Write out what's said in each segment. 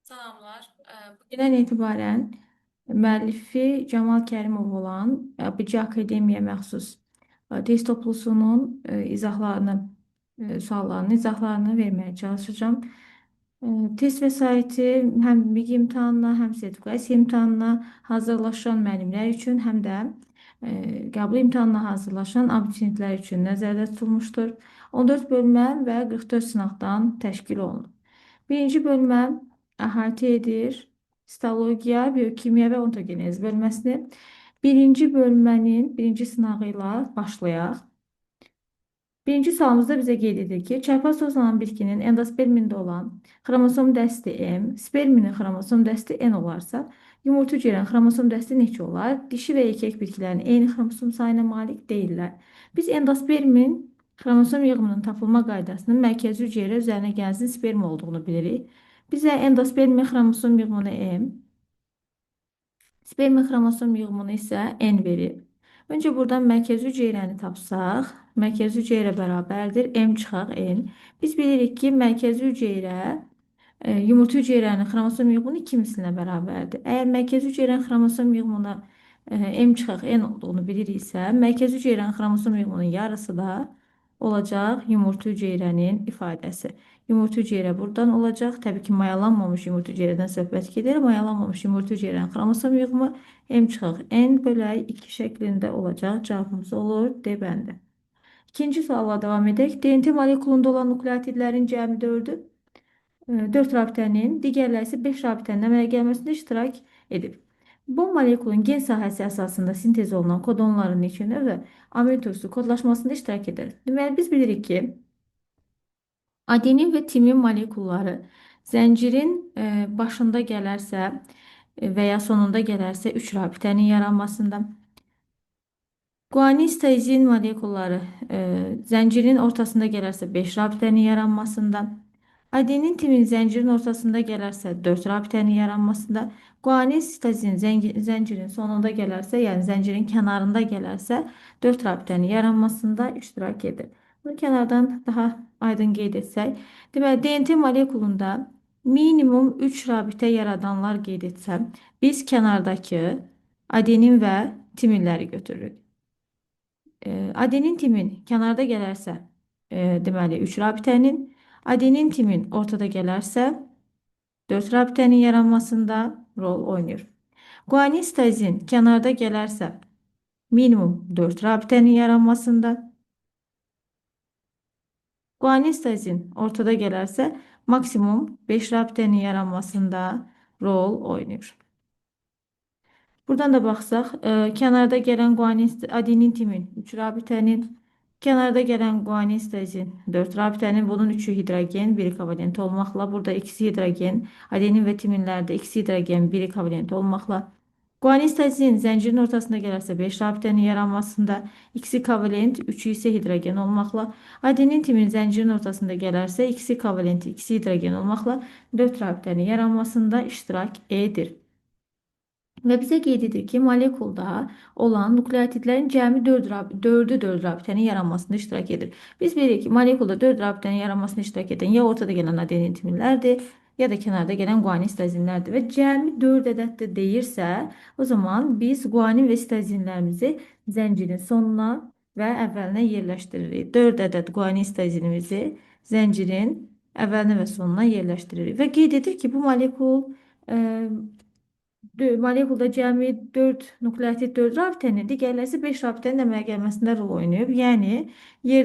Salamlar. Bugündən etibarən müəllifi Camal Kərimov olan BC Akademiya məxsus test toplusunun suallarını, izahlarını verməyə çalışacağım. Test vəsaiti həm MİQ imtahanına, həm sertifikasiya imtahanına hazırlaşan müəllimlər üçün, həm də qəbul imtahanına hazırlaşan abituriyentlər üçün nəzərdə tutulmuşdur. 14 bölmə və 44 sınaqdan təşkil olunur. Birinci bölmə əhatə edir histologiya, biokimya və ontogenez bölməsini. Birinci bölmənin birinci sınağı ilə başlayaq. Birinci sualımızda bizə qeyd edir ki, çərpaz tozlanan bitkinin endospermində olan xromosom dəsti M, sperminin xromosom dəsti N olarsa, yumurta hüceyrənin xromosom dəsti neçə olar? Dişi və erkək bitkilərin eyni xromosom sayına malik deyirlər. Biz endospermin xromosom yığımının tapılma qaydasının mərkəzi hüceyrə üzərinə gəlsin sperm olduğunu bilirik. Bizə endospermin xromosom yığımını M, spermin xromosom yığımını isə N verir. Öncə buradan mərkəzi hüceyrəni tapsaq, mərkəzi hüceyrə bərabərdir M çıxaq N. Biz bilirik ki, mərkəzi hüceyrə yumurta hüceyrənin xromosom yığımının 2 mislinə bərabərdir. Əgər mərkəzi hüceyrənin xromosom yığımına M çıxaq N olduğunu biliriksə, mərkəzi hüceyrənin xromosom yığımının yarısı da olacaq yumurta hüceyrənin ifadəsi. Yumurta hüceyrə buradan olacaq. Təbii ki, mayalanmamış yumurta hüceyrədən söhbət gedir. Mayalanmamış yumurta hüceyrənin xromosom yığımı M çıxaq N bölək 2 şəklində olacaq. Cavabımız olur D bəndi. İkinci sualla davam edək. DNT molekulunda olan nukleotidlərin cəmi 4-ü 4 rabitənin, digərləri isə 5 rabitənin əmələ gəlməsində iştirak edib. Bu molekulun gen sahəsi əsasında sintez olunan kodonların neçə və aminotosu kodlaşmasında iştirak edir. Deməli, biz bilirik ki, adenin və timin molekulları zəncirin başında gələrsə və ya sonunda gələrsə 3 rabitənin yaranmasında, guanin sitozin molekulları zəncirin ortasında gələrsə 5 rabitənin yaranmasında, adenin timin zəncirin ortasında gələrsə 4 rabitənin yaranmasında, guanin sitozin zəncirin sonunda gələrsə, yəni zəncirin kənarında gələrsə 4 rabitənin yaranmasında iştirak edir. Bunu kənardan daha aydın qeyd etsək, deməli DNT molekulunda minimum 3 rabitə yaradanlar qeyd etsəm, biz kənardakı adenin və timinləri götürürük. Adenin timin kənarda gələrsə, deməli 3 rabitənin, adenin timin ortada gələrsə 4 rabitənin yaranmasında rol oynayır. Guanin sitozin kənarda gələrsə minimum 4 rabitənin yaranmasında, guanin sitozin ortada gələrsə maksimum 5 rabitənin yaranmasında rol oynayır. Buradan da baxsaq, kənarda gələn guanin adenin timin 3 rabitənin, kənarda gələn guanin sitozin 4 rabitənin, bunun 3'ü hidrogen, biri kovalent olmaqla, burada ikisi hidrogen, adenin və timinlərdə ikisi hidrogen, biri kovalent olmaqla, guanin sitozin zəncirin ortasında gələrsə 5 rabitənin yaranmasında, ikisi kovalent, 3'ü isə hidrogen olmaqla, adenin timin zəncirin ortasında gələrsə ikisi kovalent, ikisi hidrogen olmaqla 4 rabitənin yaranmasında iştirak edir. Və bizə qeyd edir ki, molekulda olan nukleotidlərin cəmi 4'ü 4 rabitənin yaranmasında iştirak edir. Biz bilirik ki, molekulda 4 rabitənin yaranmasında iştirak edən ya ortada gələn adenin timinlərdir, ya da kənarda gələn guanin sitozinlərdir. Və cəmi 4 ədəddir deyirsə, o zaman biz guanin və sitozinlərimizi zəncirin sonuna və əvvəlinə yerləşdiririk. 4 ədəd guanin sitozinimizi zəncirin əvvəlinə və sonuna yerləşdiririk. Və qeyd edir ki, bu molekul molekulda cəmi 4 nukleotid 4 rabitənin, digərləri isə 5 rabitənin əmələ gəlməsində rol oynayıb. Yəni,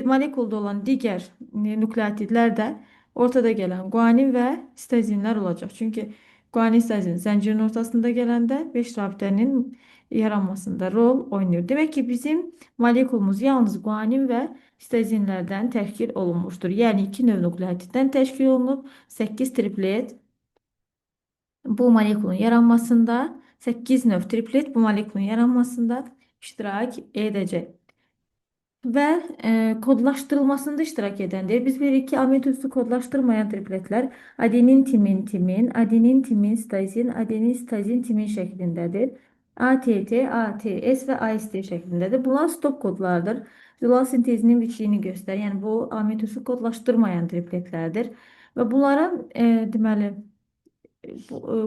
molekulda olan digər nukleotidlər də ortada gələn guanin və sitozinlər olacaq. Çünki guanin sitozin zəncirin ortasında gələndə 5 rabitənin yaranmasında rol oynayır. Demək ki, bizim molekulumuz yalnız guanin və sitozinlərdən təşkil olunmuşdur. Yəni, 2 növ nukleotiddən təşkil olunub, 8 triplet bu molekulun yaranmasında, 8 növ triplet bu molekulun yaranmasında iştirak edəcək. Və kodlaşdırılmasında iştirak edəndir. Biz bilirik ki, aminotosu kodlaşdırmayan tripletlər adenin timin, adenin timin sitozin, adenin sitozin timin şəklindədir. ATT, ATS və AST şəklindədir. Bunlar stop kodlardır. Zülal sintezinin biçliyini göstərir. Yəni, bu aminotosu kodlaşdırmayan tripletlərdir. Və bunlara deməli,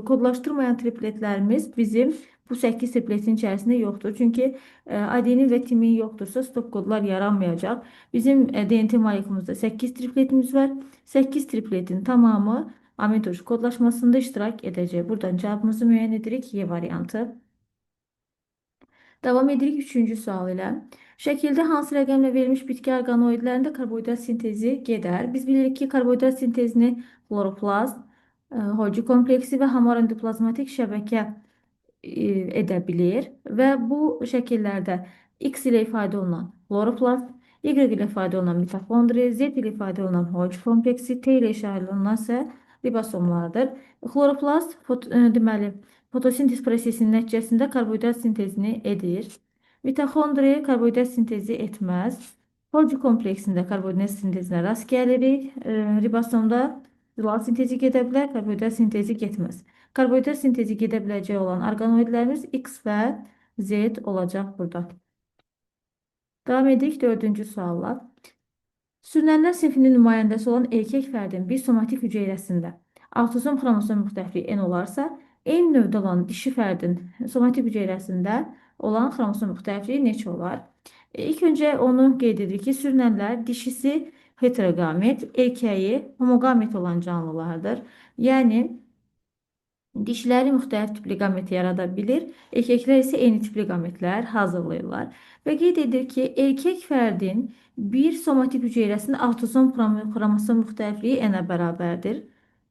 Kodlaşdırmayan tripletlərimiz bizim bu 8 tripletin içərisində yoxdur. Çünki adenin və timin yoxdursa stop kodlar yaranmayacaq. Bizim DNT molekulumuzda 8 tripletimiz var. 8 tripletin tamamı aminoş kodlaşmasında iştirak edəcək. Buradan cavabımızı müəyyən edirik. Y variantı. Davam edirik üçüncü sual ilə. Şəkildə hansı rəqəmlə verilmiş bitki orqanoidlərində karbohidrat sintezi gedər? Biz bilirik ki, karbohidrat sintezini xloroplast, Golgi kompleksi və hamar endoplazmatik şəbəkə edə bilir və bu şəkillərdə X ilə ifadə olunan xloroplast, Y ilə ifadə olunan mitokondri, Z ilə ifadə olunan Golgi kompleksi, T ilə işarə olunan isə ribosomlardır. Xloroplast deməli fotosintez prosesinin nəticəsində karbohidrat sintezini edir. Mitokondri karbohidrat sintezi etməz. Golgi kompleksində karbohidrat sintezinə rast gəlirik. Ribosomda zilal sintezi gedə bilər, karbohidrat sintezi getməz. Karbohidrat sintezi gedə biləcək olan orqanoidlərimiz X və Z olacaq burada. Davam edirik dördüncü sualla. Sürünənlər sinfinin nümayəndəsi olan erkək fərdin bir somatik hüceyrəsində avtosom xromosom müxtəlifliyi N olarsa, eyni növdə olan dişi fərdin somatik hüceyrəsində olan xromosom müxtəlifliyi neçə olar? İlk öncə onu qeyd edirik ki, sürünənlər dişisi heteroqamet, erkəyi homoqamet olan canlılardır. Yəni, dişləri müxtəlif tipli qamət yarada bilir, erkəklər isə eyni tipli qametlər hazırlayırlar. Və qeyd edir ki, erkək fərdin bir somatik hüceyrəsinin avtosom xromosom müxtəlifliyi N-ə bərabərdir.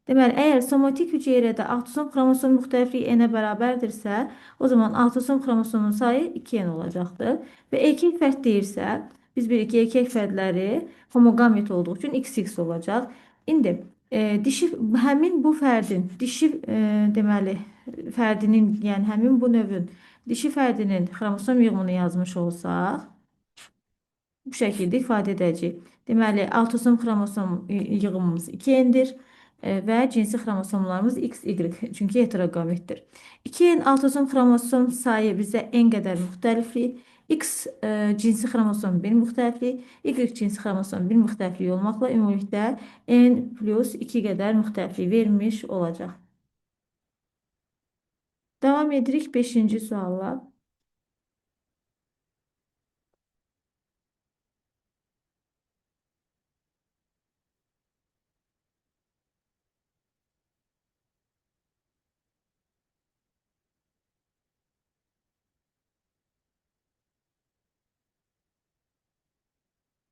Deməli, əgər somatik hüceyrədə avtosom xromosom müxtəlifliyi N-ə bərabərdirsə, o zaman avtosom xromosomun sayı 2N olacaqdır. Və erkək fərd deyirsə, biz bilirik ki, erkək fərdləri homoqamet olduğu üçün XX olacaq. İndi dişi həmin bu fərdin dişi deməli fərdinin, yəni həmin bu növün dişi fərdinin xromosom yığımını yazmış olsaq, bu şəkildə ifadə edəcəyik. Deməli, autosom xromosom yığımımız 2N-dir və cinsi xromosomlarımız X, Y, çünki heteroqametdir. 2N autosom xromosom sayı bizə N qədər müxtəliflik, X cinsi xromosom 1 müxtəliflik, Y cinsi xromosom 1 müxtəliflik olmaqla ümumilikdə N plus 2 qədər müxtəliflik vermiş olacaq. Davam edirik 5-ci sualla.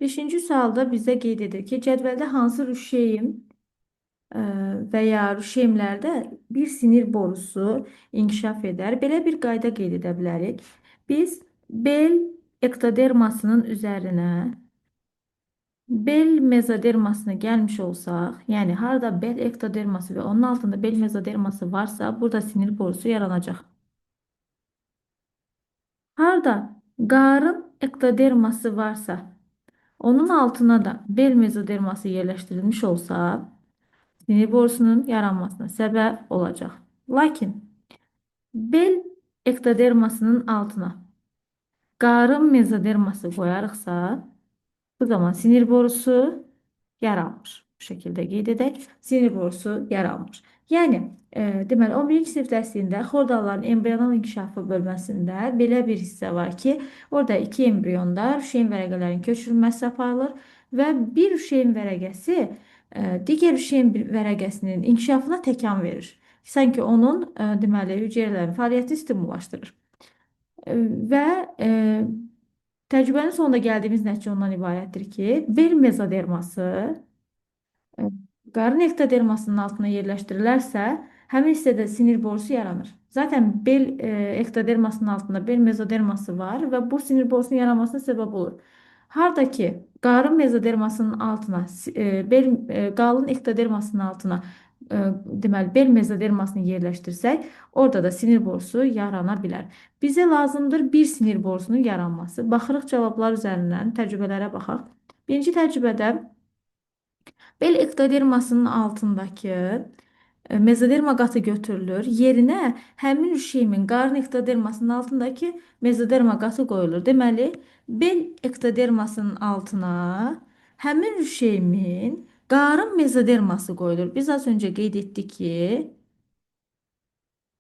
Beşinci sualda bizə qeyd edir ki, cədvəldə hansı rüşeym və ya rüşeymlərdə bir sinir borusu inkişaf edər. Belə bir qayda qeyd edə bilərik. Biz bel ektodermasının üzərinə bel mezodermasına gəlmiş olsaq, yəni harada bel ektoderması və onun altında bel mezoderması varsa, burada sinir borusu yaranacaq. Harada qarın ektoderması varsa, onun altına da bel mezoderması yerləşdirilmiş olsa, sinir borusunun yaranmasına səbəb olacaq. Lakin bel ektodermasının altına qarın mezoderması qoyarıqsa, bu zaman sinir borusu yaranmır. Bu şəkildə qeyd edək, sinir borusu yaranmır. Yəni, deməli, 11-ci sinif dərsində xordalların embrional inkişafı bölməsində belə bir hissə var ki, orada 2 embrionda rüşeym vərəqələrin köçürülməsi aparılır və bir rüşeym vərəqəsi digər rüşeym vərəqəsinin inkişafına təkan verir. Sanki onun, deməli, hüceyrələrin fəaliyyətini stimullaşdırır. Və təcrübənin sonunda gəldiyimiz nəticə ondan ibarətdir ki, bel mezoderması qarın ektodermasının altına yerləşdirilərsə, həmin hissədə sinir borusu yaranır. Zaten bel ektodermasının altında bel mezoderması var və bu sinir borusunun yaranmasına səbəb olur. Harada ki, qarın mezodermasının altına, qalın ektodermasının altına deməli, bel mezodermasını yerləşdirsək, orada da sinir borusu yarana bilər. Bizə lazımdır bir sinir borusunun yaranması. Baxırıq cavablar üzərindən, təcrübələrə baxaq. Birinci təcrübədə bel ektodermasının altındakı mezoderma qatı götürülür. Yerinə həmin rüşeymin qarın ektodermasının altındakı mezoderma qatı qoyulur. Deməli, bel ektodermasının altına həmin rüşeymin qarın mezoderması qoyulur. Biz az öncə qeyd etdik ki,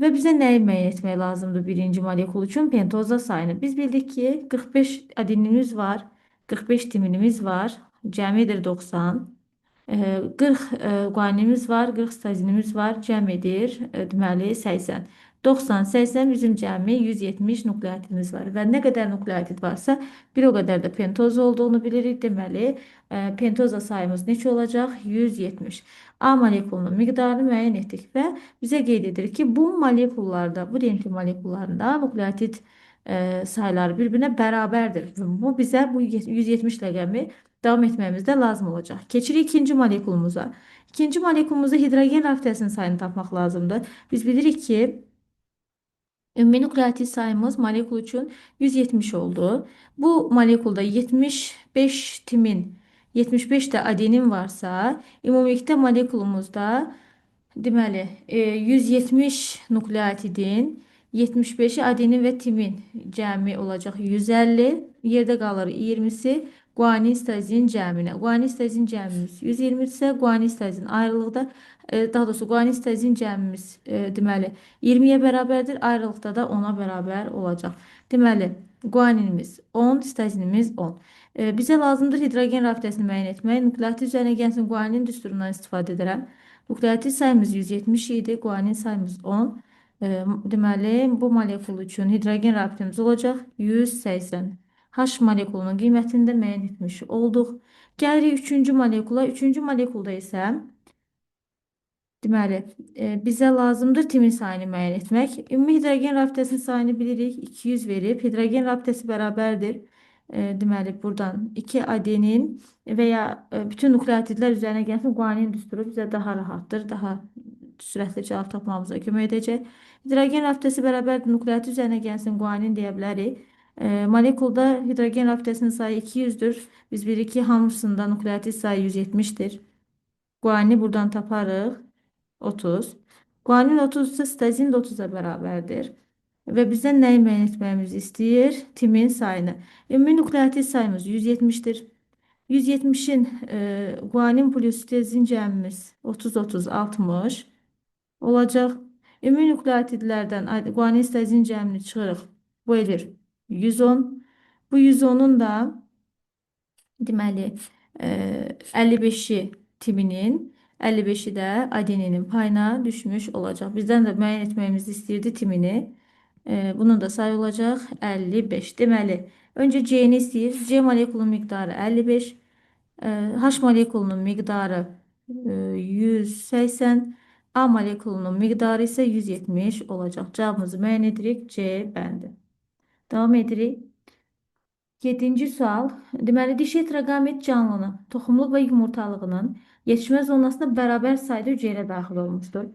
Və bizə nəyi müəyyən etmək lazımdır birinci molekul üçün? Pentoza sayını. Biz bildik ki, 45 adeninimiz var, 45 timinimiz var, cəmidir 90. 40 guaninimiz var, 40 stazinimiz var, cəm edir, deməli 80. 90, 80 bizim cəmi 170 nukleotidimiz var və nə qədər nukleotid varsa bir o qədər də pentoz olduğunu bilirik. Deməli, pentoza sayımız neçə olacaq? 170. A molekulunun miqdarını müəyyən etdik və bizə qeyd edir ki, bu molekullarda, bu DNT molekullarında nukleotid sayıları bir-birinə bərabərdir. Bu bizə bu 170 rəqəmi davam etməyimizdə lazım olacaq. Keçirik ikinci molekulumuza. İkinci molekulumuzda hidrogen rabitəsinin sayını tapmaq lazımdır. Biz bilirik ki, ümumi nukleotit sayımız molekul üçün 170 oldu. Bu molekulda 75 timin, 75 də adenin varsa, ümumilikdə molekulumuzda deməli 170 nukleotidin 75'i adenin və timin cəmi olacaq 150. Yerdə qalır 20'si guanin sitozin cəminə. Guanin sitozin cəmimiz 120 isə guanin sitozin ayrılıqda daha doğrusu guanin sitozin cəmimiz deməli 20'yə bərabərdir. Ayrılıqda da 10'a bərabər olacaq. Deməli guaninimiz 10, sitozinimiz 10. Bizə lazımdır hidrogen rabitəsini müəyyən etmək. Nukleotit üzərinə gəlsin guanin düsturundan istifadə edirəm. Nukleotit sayımız 170 idi, guanin sayımız 10. Deməli, bu molekul üçün hidrogen rabitemiz olacaq 180. H molekulunun qiymətini də müəyyən etmiş olduq. Gəlirik üçüncü molekula. Üçüncü molekulda isə deməli, bizə lazımdır timin sayını müəyyən etmək. Ümumi hidrogen rabitəsinin sayını bilirik. 200 verib. Hidrogen rabitəsi bərabərdir. Deməli, buradan 2 adenin və ya bütün nukleotidlər üzərinə gəlsin guanin düsturu bizə daha rahatdır. Daha sürətli cavab tapmamıza kömək edəcək. Hidrogen rabitəsi bərabərdir. Nukleotid üzərinə gəlsin guanin deyə bilərik. Molekulda hidrogen rabitəsinin sayı 200'dür. Biz bilirik ki, hamısında nukleotid sayı 170'dir. Guanini buradan taparıq. 30. Guanin 30 ise sitozin de 30'a bərabərdir. Və bizdən nəyi müəyyən etməyimizi istəyir? Timin sayını. Ümumi nukleotit sayımız 170'dir. 170'in guanin plus sitozin cəmimiz 30-30, 60 olacaq. Ümumi nukleotidlərdən guanin sitozin cəmini çıxırıq. Bu edir 110. Bu 110'un da deməli 55'i timinin, 55'i də adeninin payına düşmüş olacaq. Bizdən də müəyyən etməyimizi istəyirdi timini. Bunun da sayı olacaq 55. Deməli, öncə C-ni istəyir. C molekulunun miqdarı 55. H molekulunun miqdarı 180. A molekulunun miqdarı isə 170 olacaq. Cavabımızı müəyyən edirik. C bəndi. Davam edirik. 7. sual. Deməli, dişi heteroqamit canlının toxumluq və yumurtalığının yetişmə zonasına bərabər sayda hüceyrə daxil olmuşdur.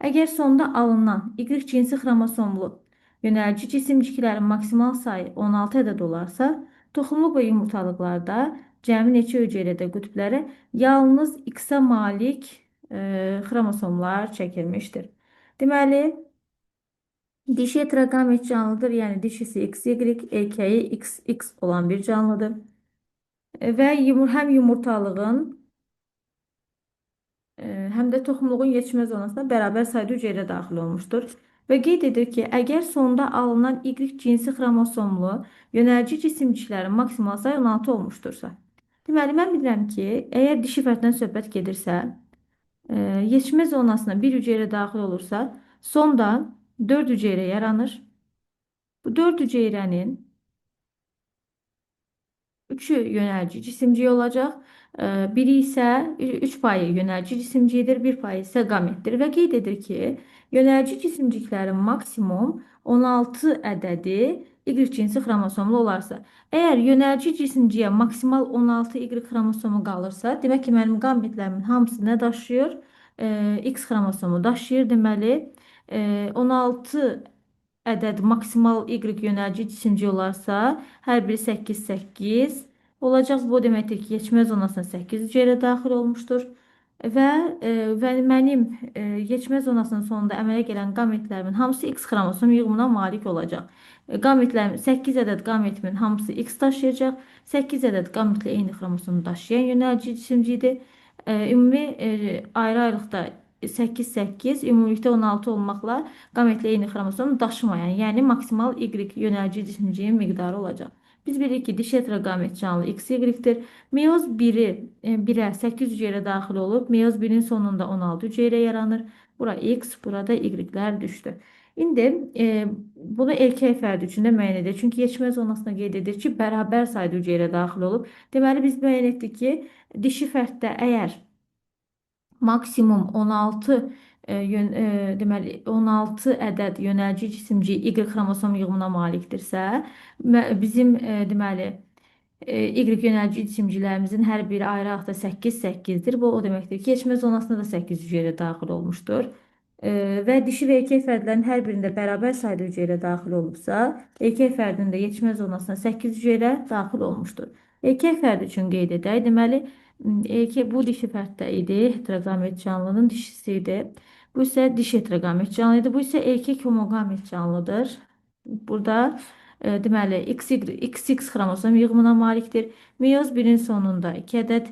Əgər sonda alınan Y cinsi xromosomlu yönəlici cisimciklərin maksimal sayı 16 ədəd olarsa, toxumluq və yumurtalıqlarda cəmi neçə hüceyrədə qütblərə yalnız X-ə malik xromosomlar çəkilmişdir. Deməli, dişi heteroqamit canlıdır, yəni dişisi XY, erkeği XX olan bir canlıdır. Və həm yumurtalığın həm də toxumluğun yetişmə zonasına bərabər sayda hüceyrə daxil olmuşdur. Və qeyd edir ki, əgər sonda alınan Y cinsi xromosomlu yönəlici cisimciklərin maksimal sayı 16 olmuşdursa. Deməli, mən bilirəm ki, əgər dişi fərddən söhbət gedirsə, yetişmə zonasına bir hüceyrə daxil olursa, sonda 4 hüceyrə yaranır. Bu 4 hüceyrənin 3'ü yönəlci cisimciyi olacaq. Biri isə 3 payı yönəlci cisimciyidir, 1 payı isə qametdir. Və qeyd edir ki, yönəlci cisimciklərin maksimum 16 ədədi Y cinsi xromosomlu olarsa, əgər yönəlci cisimciyə maksimal 16 Y xromosomu qalırsa, demək ki, mənim qametlərimin hamısı nə daşıyır? X xromosomu daşıyır. Deməli, 16 ədəd maksimal Y yönəlici cisimci olarsa, hər biri 8 olacaq. Bu deməkdir ki, yetişmə zonasına 8 hüceyrə daxil olmuşdur. Və mənim yetişmə zonasının sonunda əmələ gələn qametlərimin hamısı X xromosom yığımına malik olacaq. 8 ədəd qametimin hamısı X daşıyacaq. 8 ədəd qametlə eyni xromosomu daşıyan yönəlici cisimcidir. Ümumi ayrı-ayrılıqda 8-8 ümumilikdə 16 olmaqla qametlə eyni xromosom daşımayan, yəni maksimal Y yönəlci cisimciyin miqdarı olacaq. Biz bilirik ki, dişi heteroqamet canlı XY-dir. Meyoz 1-i 1-ə 8 hüceyrə daxil olub, meyoz 1-in sonunda 16 hüceyrə yaranır. Bura X, burada Y-lər düşdü. İndi bunu erkək fərdi üçün də müəyyən edir. Çünki yetişmə zonasına qeyd edir ki, bərabər sayda hüceyrə daxil olub. Deməli, biz müəyyən etdik ki, dişi fərddə əgər maksimum 16 deməli 16 ədəd yönəlci cisimci Y xromosom yığımına malikdirsə, bizim deməli Y yönəlci cisimcilərimizin hər biri ayrı-ayrı 8-8-dir. Bu o deməkdir ki, yetişmə zonasında da 8 hüceyrə daxil olmuşdur. Və dişi və erkək fərdlərin hər birində bərabər sayda hüceyrə daxil olubsa, erkək fərdin də yetişmə zonasına 8 hüceyrə daxil olmuşdur. Erkək fərd üçün qeyd edək. Deməli, bu dişi fərddə idi, heteroqamet canlının dişisi idi. Bu isə dişi heteroqamet canlı idi. Bu isə erkək homoqamet canlıdır. Burada deməli XX xromosom yığımına malikdir. Meyoz 1-in sonunda 2 ədəd,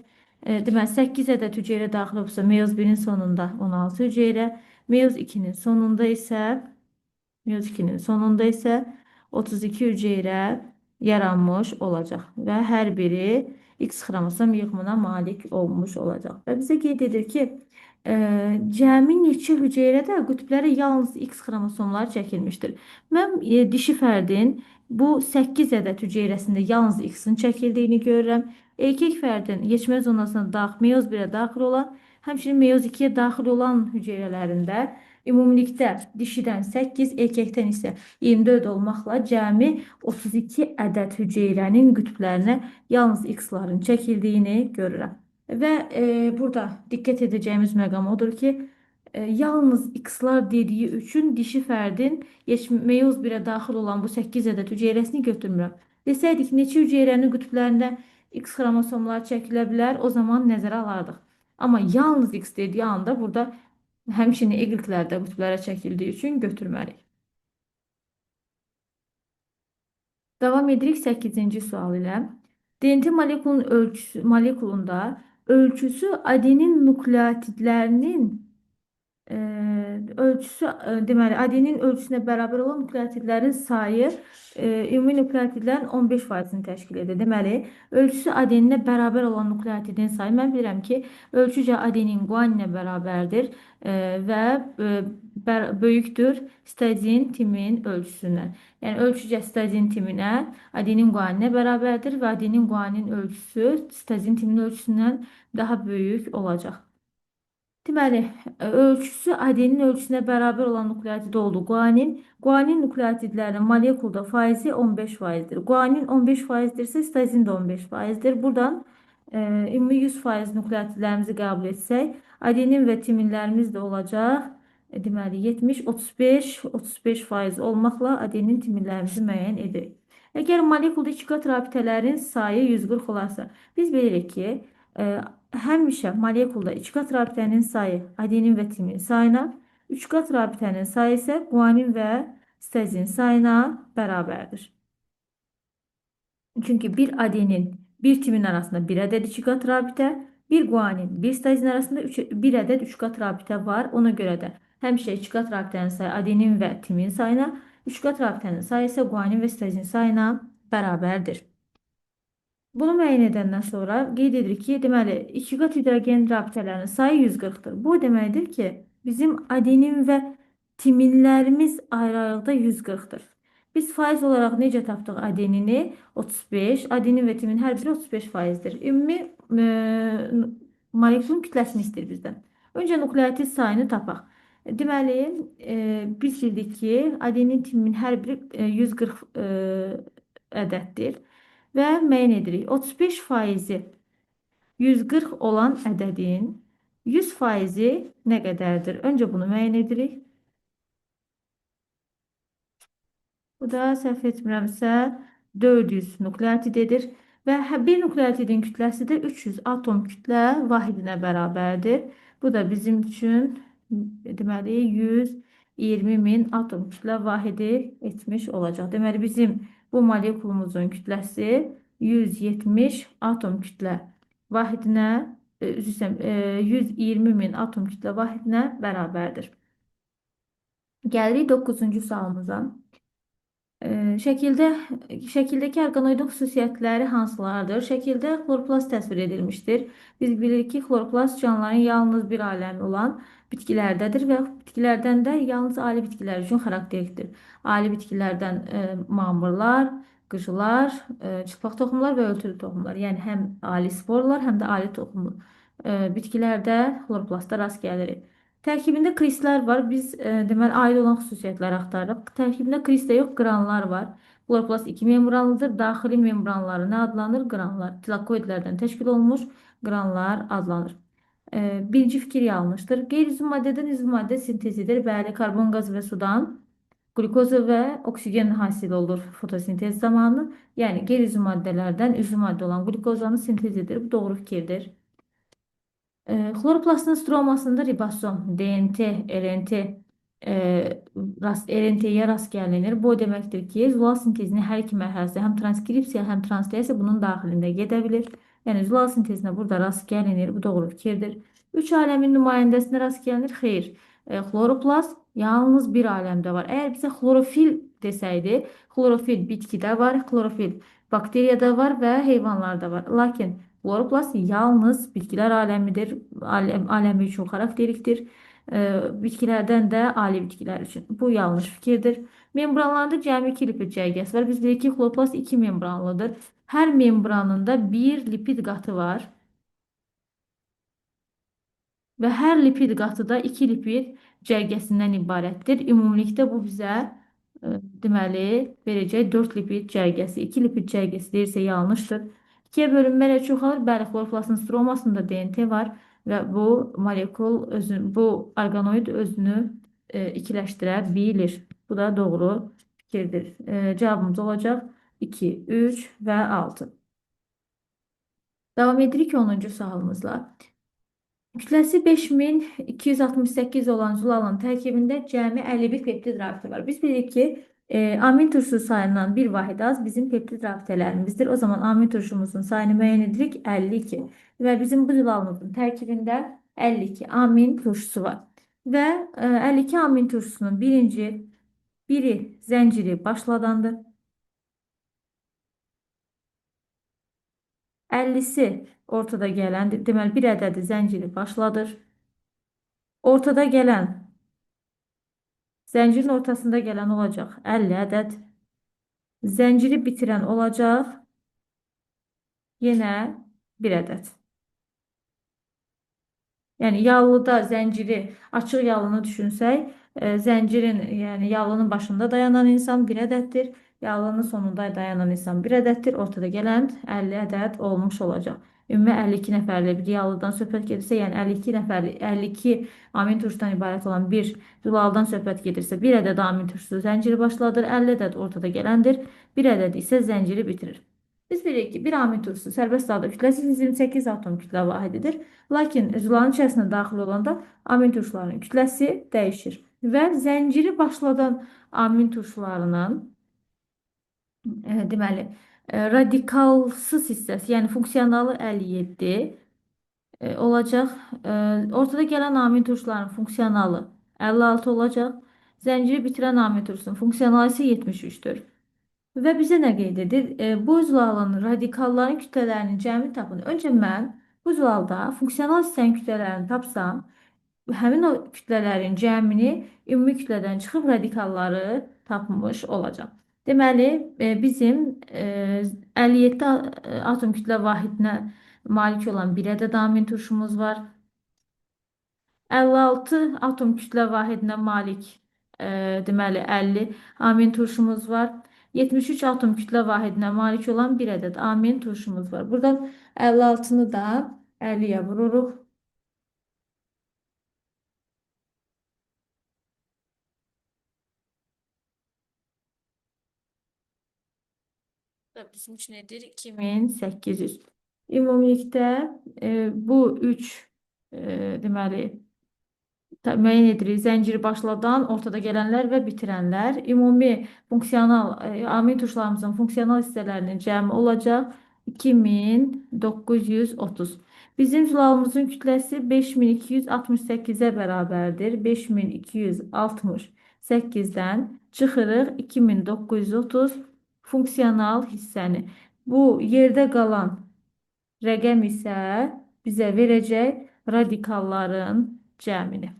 deməli 8 ədəd hüceyrə daxil olubsa, meyoz 1-in sonunda 16 hüceyrə, meyoz 2-nin sonunda isə 32 hüceyrə yaranmış olacaq və hər biri X xromosom yığımına malik olmuş olacaq. Və bizə qeyd edir ki, cəmi neçə hüceyrədə qütblərə yalnız X xromosomları çəkilmişdir. Mən dişi fərdin bu 8 ədəd hüceyrəsində yalnız X-in çəkildiyini görürəm. Erkək fərdin yetişmə zonasına meyoz 1-ə daxil olan, həmçinin meyoz 2-yə daxil olan hüceyrələrində ümumilikdə dişidən 8, erkəkdən isə 24 olmaqla cəmi 32 ədəd hüceyrənin qütblərinə yalnız X-ların çəkildiyini görürəm. Və burada diqqət edəcəyimiz məqam odur ki, yalnız X-lar dediyi üçün dişi fərdin meyoz 1-ə daxil olan bu 8 ədəd hüceyrəsini götürmürəm. Desəydik, neçə hüceyrənin qütblərində X xromosomları çəkilə bilər, o zaman nəzərə alardıq. Amma yalnız X dediyi anda burada həmçinin Y-lər də qütblərə çəkildiyi üçün götürməliyik. Davam edirik 8-ci sual ilə. DNT molekulunda ölçüsü adenin nukleotidlərinin ölçüsü, deməli, adenin ölçüsünə bərabər olan nukleotidlərin sayı ümumi nukleotidlərin 15%-ni təşkil edir. Deməli, ölçüsü adeninə bərabər olan nukleotidin sayı, mən bilirəm ki, ölçücə adenin guaninə bərabərdir və böyükdür sitozin timin ölçüsündən. Yəni, ölçücə sitozin timinə adenin guaninə bərabərdir və adenin guanin ölçüsü sitozin timin ölçüsündən daha böyük olacaq. Deməli, ölçüsü adenin ölçüsünə bərabər olan nukleotid oldu guanin. Guanin nukleotidlərinin molekulda faizi 15%-dir. Guanin 15%-dirsə, sitozin də 15%-dir. Buradan ümumi 100% nukleotidlərimizi qəbul etsək, adenin və timinlərimiz də olacaq. Deməli, 70-35% olmaqla adenin timinlərimizi müəyyən edirik. Əgər molekulda 2 qat rabitələrin sayı 140 olarsa, biz bilirik ki, həmişə molekulda 2 qat rabitənin sayı adenin və timin sayına, 3 qat rabitənin sayı isə guanin və sitozin sayına bərabərdir. Çünki bir adenin, bir timin arasında 1 ədəd 2 qat rabitə, bir guanin, bir sitozin arasında 1 ədəd 3 qat rabitə var. Ona görə də həmişə 2 qat rabitənin sayı adenin və timin sayına, 3 qat rabitənin sayı isə guanin və sitozin sayına bərabərdir. Bunu müəyyən edəndən sonra qeyd edirik ki, deməli, 2 qat hidrogen rabitələrinin sayı 140-dır. Bu deməkdir ki, bizim adenin və timinlərimiz ayrı-ayrılıqda 140-dır. Biz faiz olaraq necə tapdıq adenini? 35, adenin və timin hər biri 35%-dir. Ümumi molekulun kütləsini istəyir bizdən. Öncə nukleotid sayını tapaq. Deməli, biz bildik ki, adenin timin hər biri 140 ədəddir. Və müəyyən edirik. 35% 140 olan ədədin 100% nə qədərdir? Öncə bunu müəyyən edirik. Bu da səhv etmirəmsə 400 nukleotid edir. Və bir nukleotidin kütləsi də 300 atom kütlə vahidinə bərabərdir. Bu da bizim üçün deməli 120.000 atom kütlə vahidi etmiş olacaq. Deməli, bizim bu molekulumuzun kütləsi 170 atom kütlə vahidinə üzr istəyirəm, 120 min atom kütlə vahidinə bərabərdir. Gəlirik 9-cu sualımıza. Şəkildə şəkildəki orqanoidin xüsusiyyətləri hansılardır? Şəkildə xloroplast təsvir edilmişdir. Biz bilirik ki, xloroplast canlıların yalnız bir aləmi olan bitkilərdədir və bitkilərdən də yalnız ali bitkilər üçün xarakterlikdir. Ali bitkilərdən mamırlar, qıcılar, çılpaq toxumlar və ölçülü toxumlar. Yəni həm ali sporlar, həm də ali toxumlu bitkilərdə xloroplasta rast gəlirik. Tərkibində kristlər var. Biz deməli aid olan xüsusiyyətləri axtarırıq. Tərkibində kristə yox, qranlar var. Kloroplast iki membranlıdır. Daxili membranları nə adlanır? Qranlar. Tilakoidlərdən təşkil olunmuş qranlar adlanır. Birinci fikir yanlışdır. Qeyri-üzv maddədən üzv maddə sintezidir. Bəli, karbon qazı və sudan glukoza və oksigen hasil olur fotosintez zamanı. Yəni qeyri-üzv maddələrdən üzv maddə olan glukozanın sintezidir. Bu doğru fikirdir. Xloroplastın stromasında ribosom, DNT, RNT, RNT-yə rast gəlinir. Bu o deməkdir ki, zülal sintezinin hər iki mərhələsində həm transkripsiya, həm transkripsiya bunun daxilində gedə bilir. Yəni zülal sintezinə burada rast gəlinir. Bu doğru fikirdir. Üç aləmin nümayəndəsinə rast gəlinir. Xeyr. Xloroplast yalnız bir aləmdə var. Əgər bizə xlorofil desəydi, xlorofil bitkidə var, xlorofil bakteriyada var və heyvanlarda var. Lakin xloroplast yalnız bitkilər aləmidir, aləmi üçün xarakterlikdir. Bitkilərdən də ali bitkilər üçün. Bu yanlış fikirdir. Membranlarda cəmi 2 lipid cərgəsi var. Biz deyirik ki, xloroplast 2 membranlıdır. Hər membranında bir lipid qatı var. Və hər lipid qatı da 2 lipid cərgəsindən ibarətdir. Ümumilikdə bu bizə deməli verəcək 4 lipid cərgəsi. 2 lipid cərgəsi deyirsə yanlışdır. 2-yə bölünməklə çoxalır. Bəli, xloroplastın stromasında DNT var və bu molekul bu orqanoid özünü ikiləşdirə bilir. Bu da doğru fikirdir. Cavabımız olacaq 2, 3 və 6. Davam edirik 10-cu sualımızla. Kütləsi 5268 olan zülalın tərkibində cəmi 51 peptid rabitə var. Biz bilirik ki, amin turşusu sayından bir vahid az bizim peptid rabitələrimizdir. O zaman amin turşumuzun sayını müəyyən edirik 52. Və bizim bu zülalımızın tərkibində 52 amin turşusu var. Və 52 amin turşusunun biri zənciri başladandır. 50'si ortada gələn, deməli bir ədədi zənciri başladır. Ortada gələn, zəncirin ortasında gələn olacaq 50 ədəd. Zənciri bitirən olacaq yenə bir ədəd. Yəni yallıda zənciri, açıq yallını düşünsək, zəncirin, yəni yallının başında dayanan insan bir ədəddir. Yallının sonunda dayanan insan bir ədəddir. Ortada gələn 50 ədəd olmuş olacaq. Ümumi 52 nəfərli bir yallıdan söhbət gedirsə, yəni 52 nəfərli, 52 amin turşudan ibarət olan bir zülaldan söhbət gedirsə, bir ədəd amin turşusu zənciri başladır, 50 ədəd ortada gələndir, bir ədəd isə zənciri bitirir. Biz bilirik ki, bir amin turşusu sərbəst halda kütləsi 128 atom kütlə vahididir. Lakin zülalın içərisinə daxil olanda amin turşularının kütləsi dəyişir. Və zənciri başladan amin turşularının deməli, radikalsız hissəsi, yəni funksiyonalı 57 olacaq. Ortada gələn amin turşuların funksiyonalı 56 olacaq. Zənciri bitirən amin turşusunun funksiyonalı isə 73-dür. Və bizə nə qeyd edir? Bu zülalın radikalların kütlələrinin cəmini tapın. Öncə mən bu zülalda funksional hissənin kütlələrini tapsam, həmin o kütlələrin cəmini ümumi kütlədən çıxıb radikalları tapmış olacaq. Deməli, bizim 57 atom kütlə vahidinə malik olan bir ədəd amin turşumuz var. 56 atom kütlə vahidinə malik deməli 50 amin turşumuz var. 73 atom kütlə vahidinə malik olan bir ədəd amin turşumuz var. Buradan 56'nı da 50'yə vururuq. Bizim üçün nedir? 2800. Ümumilikdə bu 3 deməli müəyyən edirik. Zənciri başladan, ortada gələnlər və bitirənlər. Ümumi funksional amin turşularımızın funksional hissələrinin cəmi olacaq 2930. Bizim zülalımızın kütləsi 5268-ə bərabərdir. 5268-dən çıxırıq 2930 funksiyonal hissəni. Bu yerdə qalan rəqəm isə bizə verəcək radikalların cəmini.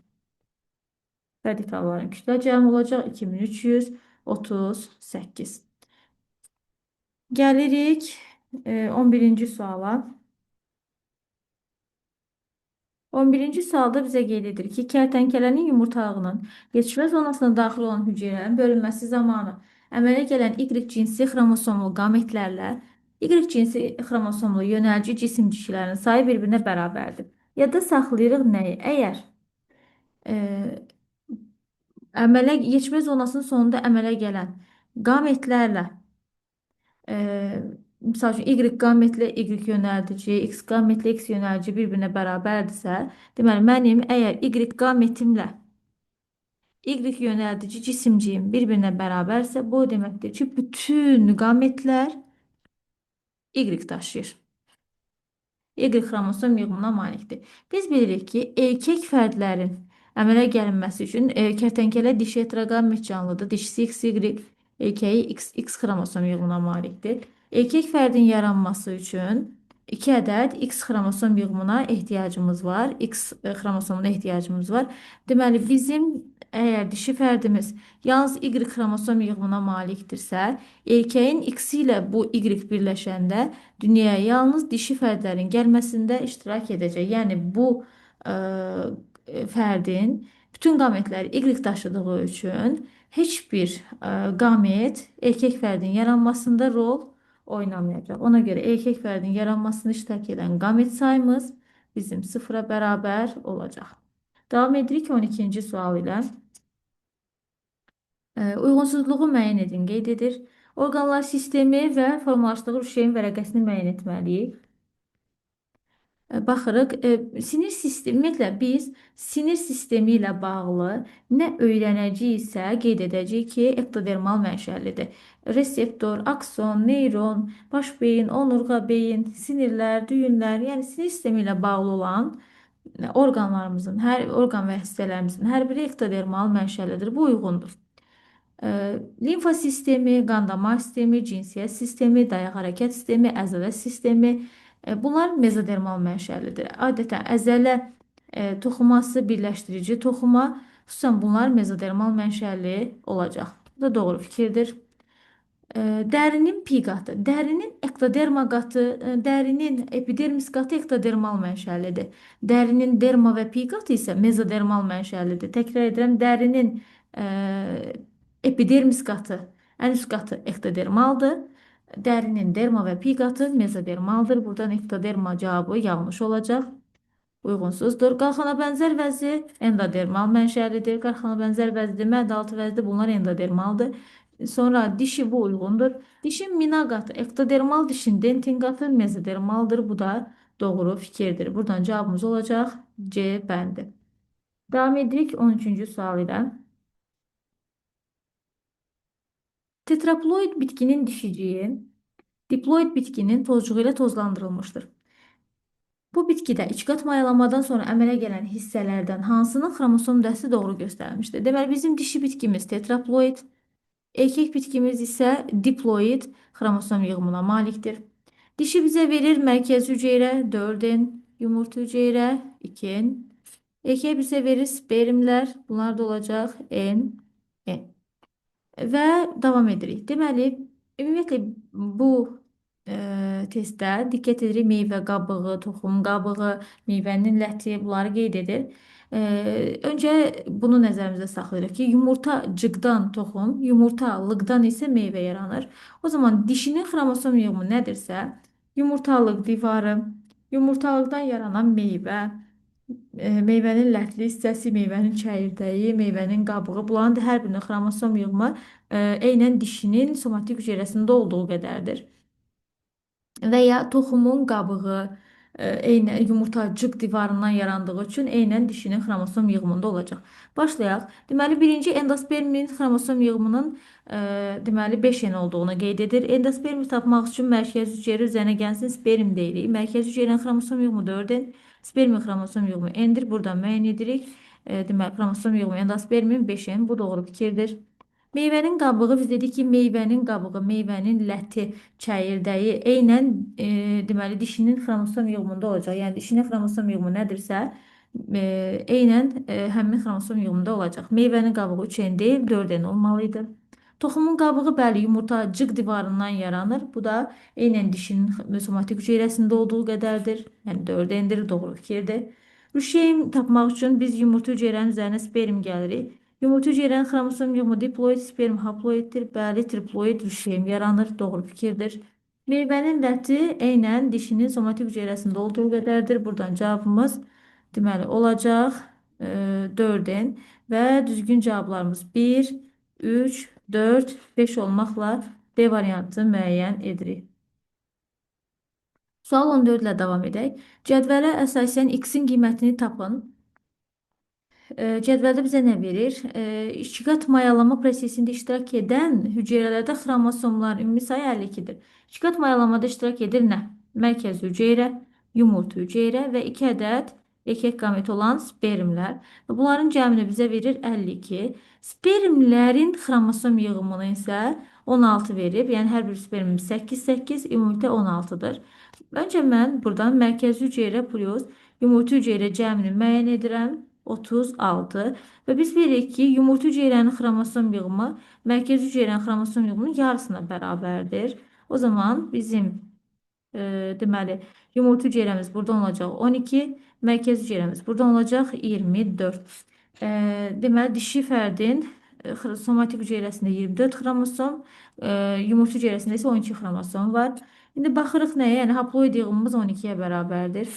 Radikalların kütlə cəmi olacaq 2338. Gəlirik 11-ci suala. 11-ci sualda bizə qeyd edir ki, kərtənkələnin yumurtalığının yetişmə zonasına daxil olan hüceyrələrin bölünməsi zamanı əmələ gələn Y cinsi xromosomlu qametlərlə Y cinsi xromosomlu yönəlci cisimciklərinin sayı bir-birinə bərabərdir. Yadda saxlayırıq nəyi? Əgər yetişmə zonasının sonunda əmələ gələn qametlərlə misal üçün Y qametlə Y yönəldici, X qametlə X yönəldici bir-birinə bərabərdirsə, deməli mənim əgər Y qametimlə Y yönəldici cisimciyim bir-birinə bərabərsə, bu deməkdir ki, bütün qametlər Y daşıyır. Y xromosom yığımına malikdir. Biz bilirik ki, erkək fərdlərin əmələ gəlinməsi üçün kərtənkələ dişi heteroqamet canlıdır. Dişisi XY, erkəyi XX xromosom yığımına malikdir. Erkək fərdin yaranması üçün 2 ədəd X xromosom yığımına ehtiyacımız var. X xromosomuna ehtiyacımız var. Deməli, bizim əgər dişi fərdimiz yalnız Y xromosom yığımına malikdirsə, erkəyin X ilə bu Y birləşəndə dünyaya yalnız dişi fərdlərin gəlməsində iştirak edəcək. Yəni, bu fərdin bütün qametləri Y daşıdığı üçün heç bir qamet erkək fərdin yaranmasında rol oynamayacaq. Ona görə erkək fərdin yaranmasını iştirak edən qamet sayımız bizim 0-a bərabər olacaq. Davam edirik 12-ci sual ilə. Uyğunsuzluğu müəyyən edin, qeyd edir. Orqanlar sistemi və formalaşdığı şeyin vərəqəsini müəyyən etməliyik. Baxırıq, sinir sistemi, ümumiyyətlə biz sinir sistemi ilə bağlı nə öyrənəcəyiksə qeyd edəcəyik ki, ektodermal mənşəlidir. Reseptor, akson, neyron, baş beyin, onurğa beyin, sinirlər, düyünlər, yəni sinir sistemi ilə bağlı olan orqanlarımızın, hər orqan və hissələrimizin hər biri ektodermal mənşəlidir. Bu uyğundur. Limfa sistemi, qandamar sistemi, cinsiyyət sistemi, dayaq hərəkət sistemi, əzələ sistemi, bunlar mezodermal mənşəlidir. Adətən əzələ toxuması birləşdirici toxuma, xüsusən bunlar mezodermal mənşəli olacaq. Bu da doğru fikirdir. Dərinin pi qatı, dərinin ektoderma qatı, dərinin epidermis qatı ektodermal mənşəlidir. Dərinin derma və pi qatı isə mezodermal mənşəlidir. Təkrar edirəm, dərinin epidermis qatı, ən üst qatı ektodermaldır. Dərinin derma və pi qatı mezodermaldır. Buradan ektoderma cavabı yanlış olacaq. Uyğunsuzdur. Qalxana bənzər vəzi endodermal mənşəlidir. Qalxana bənzər vəzidir, məd-altı vəzidir. Bunlar endodermaldır. Sonra dişi bu uyğundur. Dişin mina qatı ektodermal, dişin dentin qatı mezodermaldır. Bu da doğru fikirdir. Buradan cavabımız olacaq C bəndi. Davam edirik 13-cü sual ilə. Tetraploid bitkinin dişiciyi diploid bitkinin tozcuğu ilə tozlandırılmışdır. Bu bitkidə içqat mayalamadan sonra əmələ gələn hissələrdən hansının xromosom dəsti doğru göstərilmişdir? Deməli, bizim dişi bitkimiz tetraploid, erkək bitkimiz isə diploid xromosom yığımına malikdir. Dişi bizə verir mərkəzi hüceyrə 4N, yumurta hüceyrə 2N. Erkək bizə verir spermlər, bunlar da olacaq N. Və davam edirik. Deməli, ümumiyyətlə bu testdə diqqət edirik meyvə qabığı, toxum qabığı, meyvənin ləti, bunları qeyd edir. Öncə bunu nəzərimizdə saxlayırıq ki, yumurtacıqdan toxum, yumurtalıqdan isə meyvə yaranır. O zaman dişinin xromosom yığımı nədirsə, yumurtalıq divarı, yumurtalıqdan yaranan meyvə, meyvənin lətli hissəsi, meyvənin çəyirdəyi, meyvənin qabığı, bunların hər birinin xromosom yığımı eynən dişinin somatik hüceyrəsində olduğu qədərdir. Və ya toxumun qabığı, eynən yumurtacıq divarından yarandığı üçün eynən dişinin xromosom yığımında olacaq. Başlayaq. Deməli, birinci endospermin xromosom yığımının deməli 5 en olduğunu qeyd edir. Endospermi tapmaq üçün mərkəzi hüceyrə üzərinə gəlsin sperm deyirik. Mərkəzi hüceyrənin xromosom yığımı 4 en, spermin xromosom yığımı endir. Buradan müəyyən edirik. Deməli, xromosom yığımı endospermin 5 en. Bu doğru fikirdir. Meyvənin qabığı, biz dedik ki, meyvənin qabığı, meyvənin ləti, çəyirdəyi eynən deməli dişinin xromosom yığımında olacaq. Yəni dişinin xromosom yığımı nədirsə, eynən həmin xromosom yığımında olacaq. Meyvənin qabığı 3 en deyil, 4 en olmalı idi. Toxumun qabığı bəli yumurtacıq divarından yaranır. Bu da eynən dişinin somatik hüceyrəsində olduğu qədərdir. Yəni 4 endir, doğru fikirdir. Rüşeym tapmaq üçün biz yumurta hüceyrənin üzərinə sperm gəlirik. Yumurta hüceyrənin xromosom yığımı diploid, sperm haploiddir. Bəli, triploid rüşeym yaranır. Doğru fikirdir. Meyvənin ləti eynən dişinin somatik hüceyrəsində olduğu qədərdir. Buradan cavabımız deməli olacaq 4n və düzgün cavablarımız 1, 3, 4, 5 olmaqla D variantı müəyyən edirik. Sual 14 ilə davam edək. Cədvələ əsasən x-in qiymətini tapın. Cədvəldə bizə nə verir? İkiqat mayalama prosesində iştirak edən hüceyrələrdə xromosomların ümumi sayı 52-dir. İkiqat mayalamada iştirak edir nə? Mərkəzi hüceyrə, yumurta hüceyrə və 2 ədəd erkək qamet olan spermlər. Və bunların cəmini bizə verir 52. Spermlərin xromosom yığımını isə 16 verib. Yəni hər bir spermimiz 8, ümumilikdə 16-dır. Öncə mən buradan mərkəzi hüceyrə plus yumurta hüceyrə cəmini müəyyən edirəm. 36 və biz bilirik ki, yumurta hüceyrənin xromosom yığımı mərkəzi hüceyrənin xromosom yığımının yarısına bərabərdir. O zaman bizim deməli yumurta hüceyrəmiz buradan olacaq 12, mərkəzi hüceyrəmiz buradan olacaq 24. Deməli dişi fərdin somatik hüceyrəsində 24 xromosom, yumurta hüceyrəsində isə 12 xromosom var. İndi baxırıq nəyə? Yəni haploid yığımımız 12-yə bərabərdir.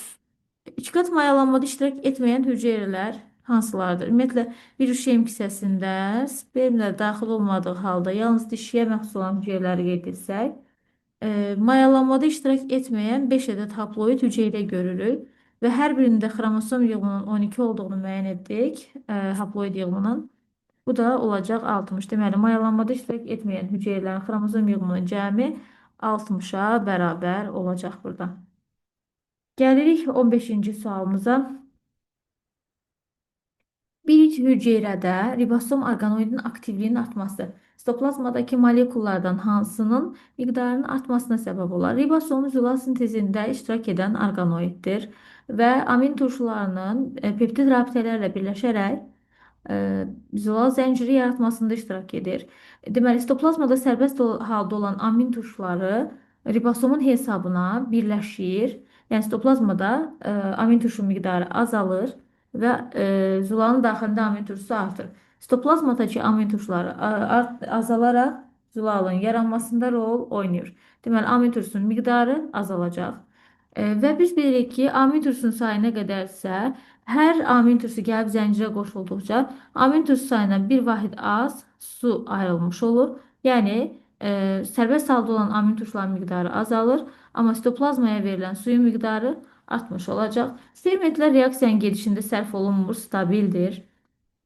İkiqat mayalanmada iştirak etməyən hüceyrələr hansılardır? Ümumiyyətlə, bir rüşeym kisəsində spermlər daxil olmadığı halda yalnız dişiyə məxsus olan hüceyrələri qeyd etsək, mayalanmada iştirak etməyən 5 ədəd haploid hüceyrə görürük və hər birində xromosom yığımının 12 olduğunu müəyyən etdik, haploid yığımının. Bu da olacaq 60. Deməli, mayalanmada iştirak etməyən hüceyrələrin xromosom yığımının cəmi 60-a bərabər olacaq burada. Gəlirik 15-ci sualımıza. Bir hüceyrədə ribosom orqanoidin aktivliyinin artması sitoplazmadakı molekullardan hansının miqdarının artmasına səbəb olar? Ribosom zülal sintezində iştirak edən orqanoiddir və amin turşularının peptid rabitələrlə birləşərək zülal zənciri yaratmasında iştirak edir. Deməli, sitoplazmada sərbəst halda olan amin turşuları ribosomun hesabına birləşir. Yəni, sitoplazmada amin turşu miqdarı azalır və zülalın daxilində amin turşusu artır. Sitoplazmadakı amin turşuları azalaraq zülalın yaranmasında rol oynayır. Deməli, amin turşusunun miqdarı azalacaq. Və biz bilirik ki, amin turşusunun sayı nə qədərsə, hər amin turşusu gəlib zəncirə qoşulduqca amin turşusu sayından bir vahid az su ayrılmış olur. Yəni, sərbəst halda olan amin turşuların miqdarı azalır, amma sitoplazmaya verilən suyun miqdarı artmış olacaq. Fermentlər reaksiyanın gedişində sərf olunmur, stabildir,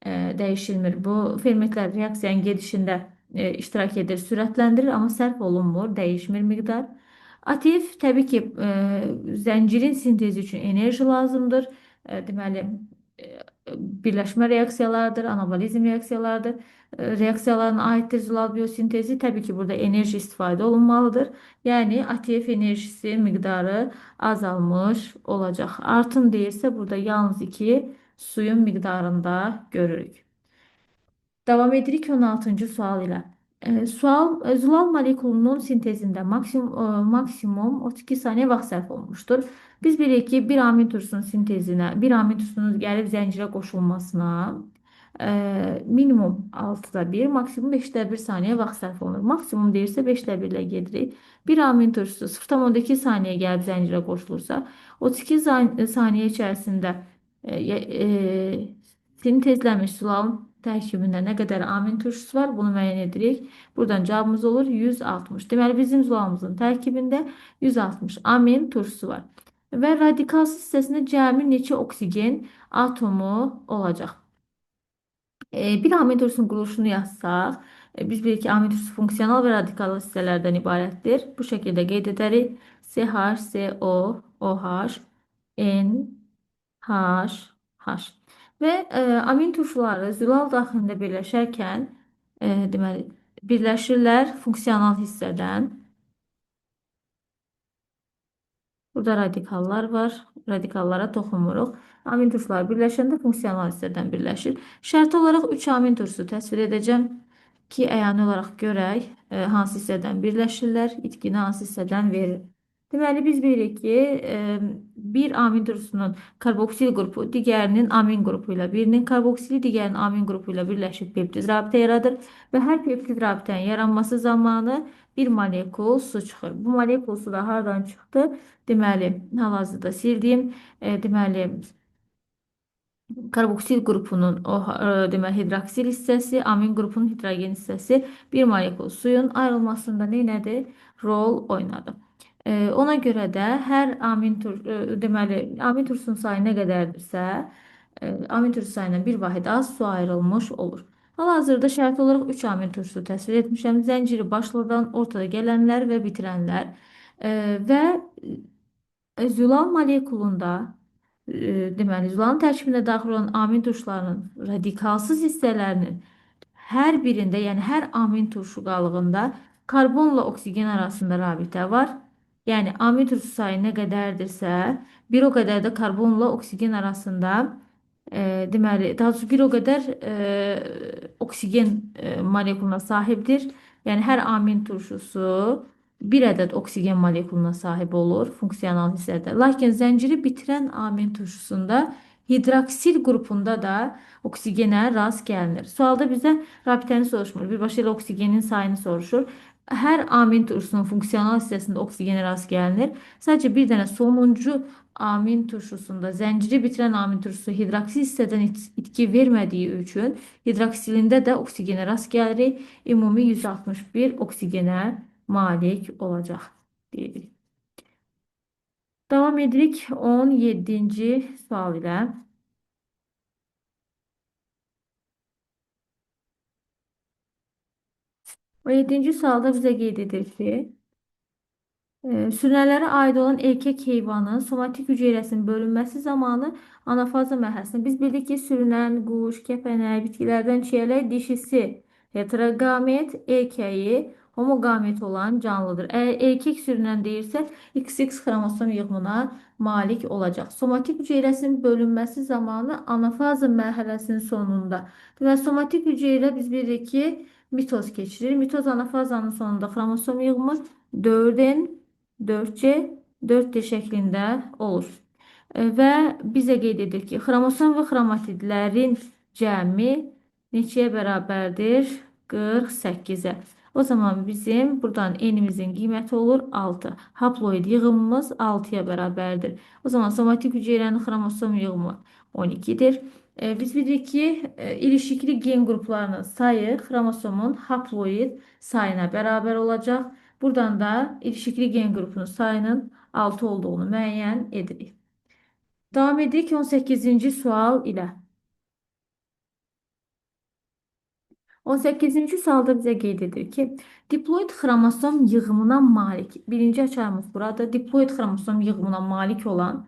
dəyişilmir. Bu fermentlər reaksiyanın gedişində iştirak edir, sürətləndirir, amma sərf olunmur, dəyişmir miqdar. ATF təbii ki, zəncirin sintezi üçün enerji lazımdır. Deməli, birləşmə reaksiyalardır, anabolizm reaksiyalardır. Reaksiyalarına aiddir zülal biosintezi. Təbii ki, burada enerji istifadə olunmalıdır. Yəni, ATF enerjisi miqdarı azalmış olacaq. Artım deyirsə, burada yalnız 2 suyun miqdarında görürük. Davam edirik 16-cı sual ilə. Sual, zülal molekulunun sintezində maksimum 32 saniyə vaxt sərf olunmuşdur. Biz bilirik ki, bir amin turşusunun sintezinə, bir amin turşusunun gəlib zəncirə qoşulmasına minimum 6'da 1, maksimum 5'də 1 saniyə vaxt sərf olunur. Maksimum deyirsə 5'də 1 ilə gedirik. Bir amin turşusu 0,2 saniyə gəlib zəncirə qoşulursa, 32 saniyə içərisində sintezlənmiş zülalın tərkibində nə qədər amin turşusu var, bunu müəyyən edirik. Buradan cavabımız olur 160. Deməli, bizim zülalımızın tərkibində 160 amin turşusu var. və radikalsız hissəsində cəmi neçə oksigen atomu olacaq? Bir amin turşusunun quruluşunu yazsaq, biz bilirik ki, amin turşusu funksional və radikallı hissələrdən ibarətdir. Bu şəkildə qeyd edərik. CH, CO, OH, N, H, H. Və amin turşuları zülal daxilində birləşərkən, deməli, birləşirlər funksional hissədən. Burada radikallar var. Radikallara toxunmuruq. Amin turşuları birləşəndə funksional hissədən birləşir. Şərti olaraq 3 amin turşusu təsvir edəcəm ki, əyani olaraq görək hansı hissədən birləşirlər, itkini hansı hissədən verir. Deməli, biz bilirik ki, bir amin turşusunun karboksil qrupu digərinin amin qrupu ilə, birinin karboksili digərinin amin qrupu ilə birləşib peptid rabitə yaradır və hər peptid rabitənin yaranması zamanı bir molekul su çıxır. Bu molekul su da hardan çıxdı? Deməli, hal-hazırda sildiyim, deməli, karboksil qrupunun deməli hidroksil hissəsi, amin qrupunun hidrogen hissəsi bir molekul suyun ayrılmasında nədir? Rol oynadı. Ona görə də hər deməli, amin turşusunun sayı nə qədərdirsə, amin turşusu sayından bir vahid az su ayrılmış olur. Hal-hazırda şərti olaraq 3 amin turşusu təsvir etmişəm. Zənciri başladan ortada gələnlər və bitirənlər. Və zülal molekulunda deməli, zülalın tərkibində daxil olan amin turşularının radikalsız hissələrinin hər birində, yəni hər amin turşu qalığında karbonla oksigen arasında rabitə var. Yəni amin turşu sayı nə qədərdirsə, bir o qədər də karbonla oksigen arasında deməli, daha doğrusu bir o qədər oksigen molekuluna sahibdir. Yəni hər amin turşusu bir ədəd oksigen molekuluna sahib olur funksional hissədə. Lakin zənciri bitirən amin turşusunda hidroksil qrupunda da oksigenə rast gəlinir. Sualda bizə rabitəni soruşmur. Birbaşa ilə oksigenin sayını soruşur. Hər amin turşusunun funksional hissəsində oksigenə rast gəlinir. Sadəcə bir dənə sonuncu amin turşusunda zənciri bitirən amin turşusu hidroksil hissədən itki vermədiyi üçün hidroksilində də oksigenə rast gəlirik. Ümumi 161 oksigenə malik olacaq deyirik. Davam edirik 17-ci sual ilə. 17-ci sualda bizə qeyd edir ki, sürünənlərə aid olan erkək heyvanın somatik hüceyrəsinin bölünməsi zamanı anafaza mərhələsində biz bildik ki, sürünən, quş, kəpənək, bitkilərdən çiyələk dişisi heterogamet, erkəyi homogamet olan canlıdır. Əgər erkək sürünən deyirsə, XX xromosom yığımına malik olacaq. Somatik hüceyrəsinin bölünməsi zamanı anafaza mərhələsinin sonunda. Deməli, somatik hüceyrə biz bilirik ki, mitoz keçirir. Mitoz anafazanın sonunda xromosom yığımı 4N 4C, 4D şəklində olur. Və bizə qeyd edir ki, xromosom və xromatidlərin cəmi neçəyə bərabərdir? 48-ə. O zaman bizim buradan N-imizin qiyməti olur 6. Haploid yığımımız 6-ya bərabərdir. O zaman somatik hüceyrənin xromosom yığımı 12-dir. Biz bilirik ki, ilişikli gen qruplarının sayı xromosomun haploid sayına bərabər olacaq. Buradan da ilişikli gen qrupunun sayının 6 olduğunu müəyyən edirik. Davam edirik 18-ci sual ilə. 18-ci sualda bizə qeyd edir ki, diploid xromosom yığımına malik, birinci açarımız burada, diploid xromosom yığımına malik olan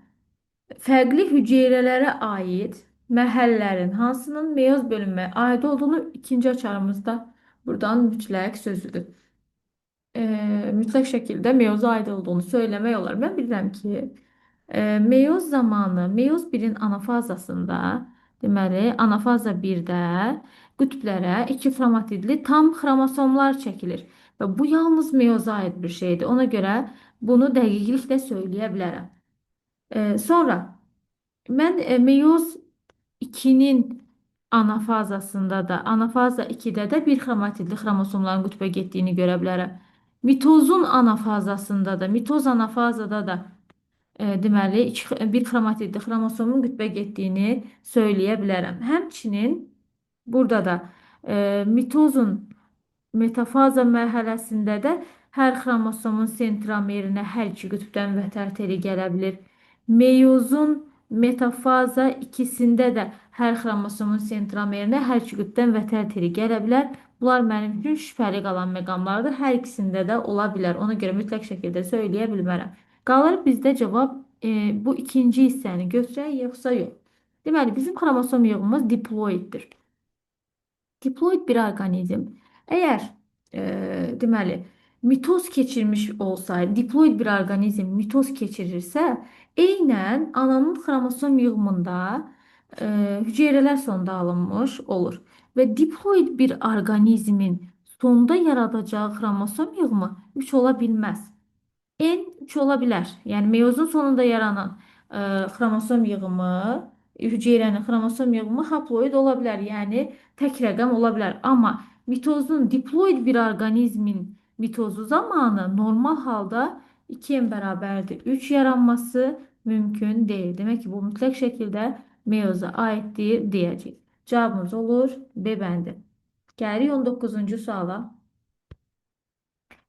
fərqli hüceyrələrə aid mərhələlərin hansının meyoz bölünməyə aid olduğunu ikinci açarımızda buradan mütləq sözüdür. Mütləq şəkildə meyoza aid olduğunu söyləmək olar. Mən bilirəm ki, meyoz zamanı, meyoz 1-in anafazasında, deməli, anafaza 1-də qütblərə 2 xromatidli tam xromosomlar çəkilir. Və bu yalnız meyoza aid bir şeydir. Ona görə bunu dəqiqliklə söyləyə bilərəm. Sonra mən meyoz 2-nin anafazasında da, anafaza 2-də də bir xromatidli xromosomların qütbə getdiyini görə bilərəm. Mitozun anafazasında da, mitoz anafazada da deməli bir xromatidli xromosomun qütbə getdiyini söyləyə bilərəm. Həmçinin burada da mitozun metafaza mərhələsində də hər xromosomun sentromerinə hər iki qütbdən vətər teli gələ bilir. Meyozun metafaza ikisində də hər xromosomun sentromerinə hər iki qütbdən vətər tiri gələ bilər. Bunlar mənim üçün şübhəli qalan məqamlardır. Hər ikisində də ola bilər. Ona görə mütləq şəkildə söyləyə bilmərəm. Qalır bizdə cavab bu ikinci hissəni götürək yoxsa yox. Deməli, bizim xromosom yığımız diploiddir. Diploid bir orqanizm. Əgər deməli mitoz keçirmiş olsaydı, diploid bir orqanizm mitoz keçirirsə, eynən ananın xromosom yığımında hüceyrələr sonda alınmış olur. Və diploid bir orqanizmin sonda yaradacağı xromosom yığımı 3 ola bilməz. En 3 ola bilər. Yəni meyozun sonunda yaranan xromosom yığımı, hüceyrənin xromosom yığımı haploid ola bilər. Yəni tək rəqəm ola bilər. Amma mitozun diploid bir orqanizmin mitozu zamanı normal halda 2n bərabərdir 3 yaranması mümkün deyil. Demək ki, bu mütləq şəkildə meyoza aiddir deyəcəyik. Cavabımız olur B bəndi. Gəlirik 19-cu suala.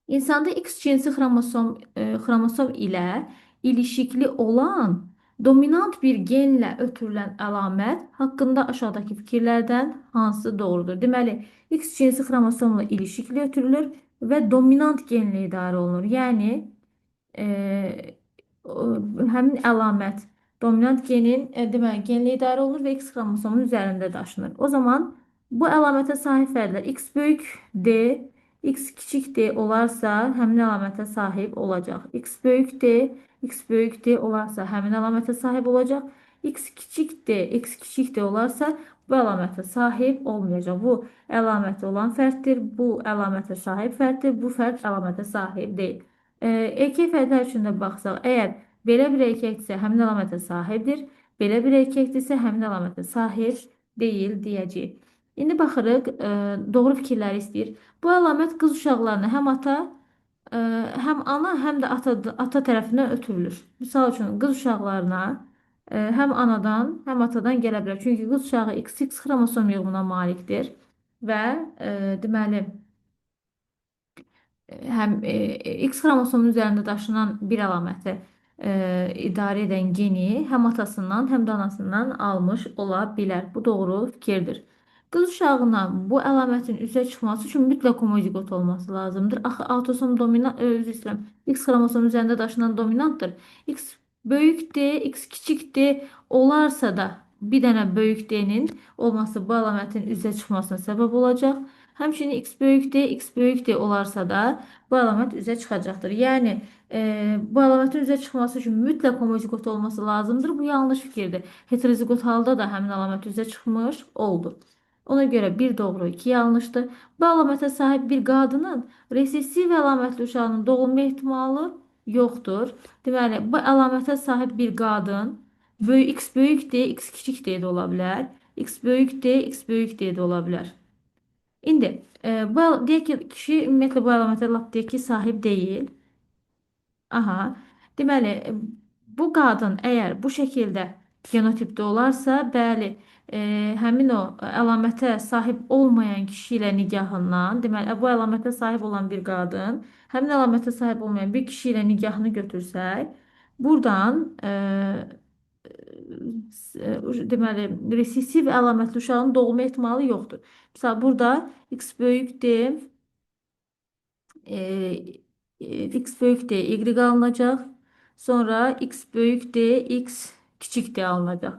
İnsanda X cinsi xromosom ilə ilişikli olan dominant bir genlə ötürülən əlamət haqqında aşağıdakı fikirlərdən hansı doğrudur? Deməli, X cinsi xromosomla ilişikli ötürülür və dominant genlə idarə olunur. Yəni, e, həmin əlamət dominant genin deməli genlə idarə olunur və X xromosomunun üzərində daşınır. O zaman bu əlamətə sahib fərdlər X böyük D, X kiçik D olarsa həmin əlamətə sahib olacaq. X böyük D, X böyük D olarsa həmin əlamətə sahib olacaq. X kiçik D, X kiçik D olarsa bu əlamətə sahib olmayacaq. Bu əlaməti olan fərddir, bu əlamətə sahib fərddir, bu fərd əlamətə sahib deyil. Erkək fərdlər üçün də baxsaq, əgər belə bir erkəkdirsə həmin əlamətə sahibdir, belə bir erkəkdirsə həmin əlamətə sahib deyil deyəcəyik. İndi baxırıq, doğru fikirləri istəyir. Bu əlamət qız uşaqlarına həm ata, həm ana, həm də ata tərəfindən ötürülür. Misal üçün, qız uşaqlarına həm anadan, həm atadan gələ bilər. Çünki qız uşağı XX xromosom yığımına malikdir və deməli, həm X xromosomunun üzərində daşınan bir əlaməti idarə edən geni həm atasından, həm də anasından almış ola bilər. Bu doğru fikirdir. Qız uşağına bu əlamətin üzə çıxması üçün mütləq homozigot olması lazımdır. Axı autosom dominant, özür istəyirəm, X xromosomunun üzərində daşınan dominantdır. X böyük D, X kiçik D olarsa da bir dənə böyük D-nin olması bu əlamətin üzə çıxmasına səbəb olacaq. Həmçinin X böyük D, X böyük D olarsa da bu əlamət üzə çıxacaqdır. Yəni, bu əlamətin üzə çıxması üçün mütləq homozigot olması lazımdır. Bu yanlış fikirdir. Heterozigot halda da həmin əlamət üzə çıxmış oldu. Ona görə bir doğru, iki yanlışdır. Bu əlamətə sahib bir qadının resessiv əlamətli uşağının doğulma ehtimalı yoxdur. Deməli, bu əlamətə sahib bir qadın X böyük D, X kiçik D də ola bilər. X böyük D, X böyük D də ola bilər. İndi deyək ki, kişi ümumiyyətlə bu əlamətə lap deyək ki, sahib deyil. Aha. Deməli, bu qadın əgər bu şəkildə genotipdə olarsa, bəli, həmin o əlamətə sahib olmayan kişi ilə nigahından, deməli, bu əlamətə sahib olan bir qadın, həmin əlamətə sahib olmayan bir kişi ilə nigahını götürsək, buradan deməli, resessiv əlamətli uşağın doğulma ehtimalı yoxdur. Mesela burada X böyük D, X böyük D, Y alınacaq. Sonra X böyük D, X kiçik D alınacaq.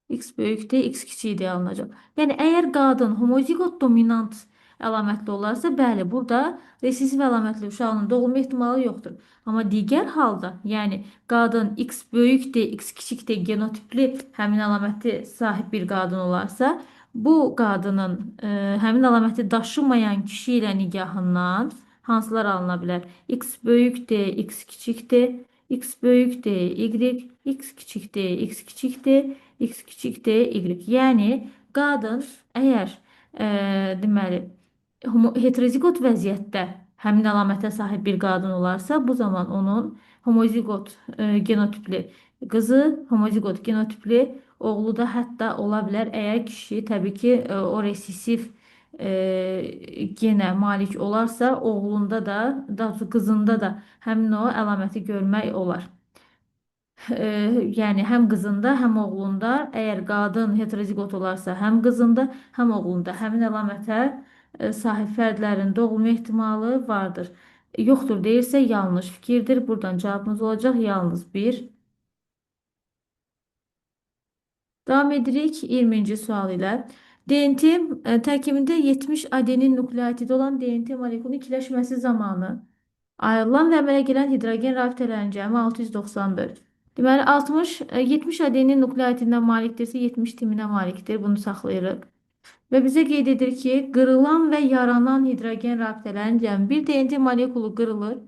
X böyük D, X kiçik D alınacaq. Yəni, əgər qadın homozigot dominant əlamətli olarsa, bəli, burada resessiv əlamətli uşağının doğulma ehtimalı yoxdur. Amma digər halda, yəni qadın X böyük D, X kiçik D genotipli həmin əlaməti sahib bir qadın olarsa, bu qadının həmin əlaməti daşımayan kişi ilə nigahından hansılar alına bilər? X böyük D, X kiçik D, X böyük D, Y, X kiçik D, X kiçik D, X kiçik D, Y. Yəni, qadın əgər deməli, heterozigot vəziyyətdə həmin əlamətə sahib bir qadın olarsa, bu zaman onun homozigot genotipli qızı, homozigot genotipli oğlu da hətta ola bilər. Əgər kişi təbii ki, o resessiv genə malik olarsa, oğlunda da, daha doğrusu qızında da həmin o əlaməti görmək olar. e, yəni həm qızında, həm oğlunda, əgər qadın heterozigot olarsa, həm qızında, həm oğlunda həmin əlamətə sahib fərdlərin doğulma ehtimalı vardır. Yoxdur deyirsə yanlış fikirdir. Buradan cavabımız olacaq yalnız bir. Devam edirik 20-ci sual ilə. DNT tərkibində 70 adenin nukleotidi olan DNT molekulunun ikiləşməsi zamanı ayrılan və əmələ gələn hidrogen rabitələrinin cəmi 694. Deməli 60 70 adenin nukleotidindən malikdirsə 70 timinə malikdir. Bunu saxlayırıq. Və bizə qeyd edir ki, qırılan və yaranan hidrogen rabitələrin cəmi bir DNT molekulu qırılır.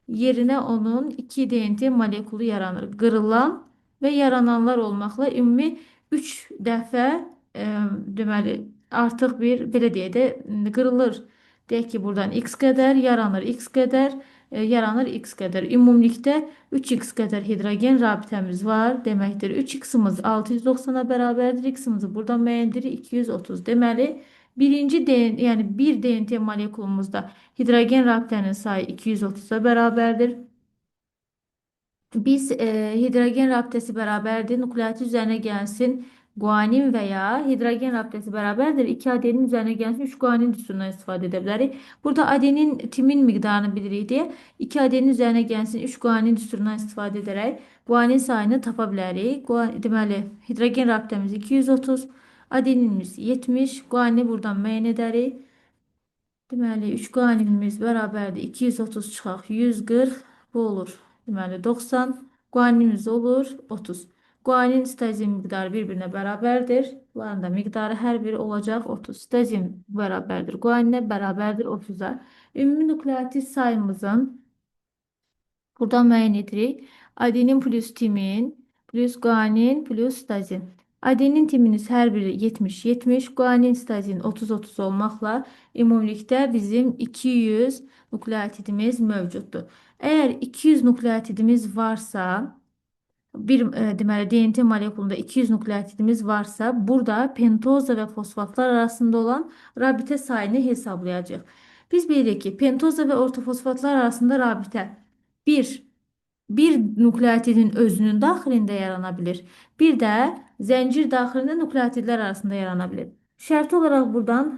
Yerinə onun 2 DNT molekulu yaranır. Qırılan və yarananlar olmaqla ümumi 3 dəfə deməli artıq bir belə deyək də qırılır. Deyək ki, buradan x qədər yaranır, x qədər yaranır, x qədər. Ümumilikdə 3x qədər hidrogen rabitəmiz var deməkdir. 3x-imiz 690-a bərabərdir. X-imizi buradan müəyyən edirik 230. Deməli, birinci DN, yəni bir DNT molekulumuzda hidrogen rabitənin sayı 230-a bərabərdir. Biz hidrogen rabitəsi bərabərdir. Nukleotit üzərinə gəlsin guanin və ya hidrogen rabitəsi bərabərdir. 2 adenin üzərinə gəlsin 3 guanin düsturundan istifadə edə bilərik. Burada adenin timin miqdarını bilirik deyə 2 adenin üzərinə gəlsin 3 guanin düsturundan istifadə edərək guanin sayını tapa bilərik. Deməli, hidrogen rabitəmiz 230, adeninimiz 70, guanini buradan müəyyən edərik. Deməli, 3 qaninimiz bərabərdir. 230 çıxaq 140. Bu olur. Deməli, 90. Qaninimiz olur 30. Qanin stazin miqdarı bir-birinə bərabərdir. Bunların da miqdarı hər biri olacaq 30. Stazin bərabərdir. Qaninə bərabərdir 30-a. Ümumi nukleotit sayımızın buradan müəyyən edirik. Adenin plus timin plus guanin plus stazin. Adenin timiniz hər biri 70-70, guanin stazin 30-30 olmaqla ümumilikdə bizim 200 nukleotidimiz mövcuddur. Əgər 200 nukleotidimiz varsa, deməli DNT molekulunda 200 nukleotidimiz varsa, burada pentoza və fosfatlar arasında olan rabitə sayını hesablayacağıq. Biz bilirik ki, pentoza və ortofosfatlar arasında rabitə bir nukleotidin özünün daxilində yarana bilir. Bir də zəncir daxilində nukleotidlər arasında yarana bilir. Şərti olaraq buradan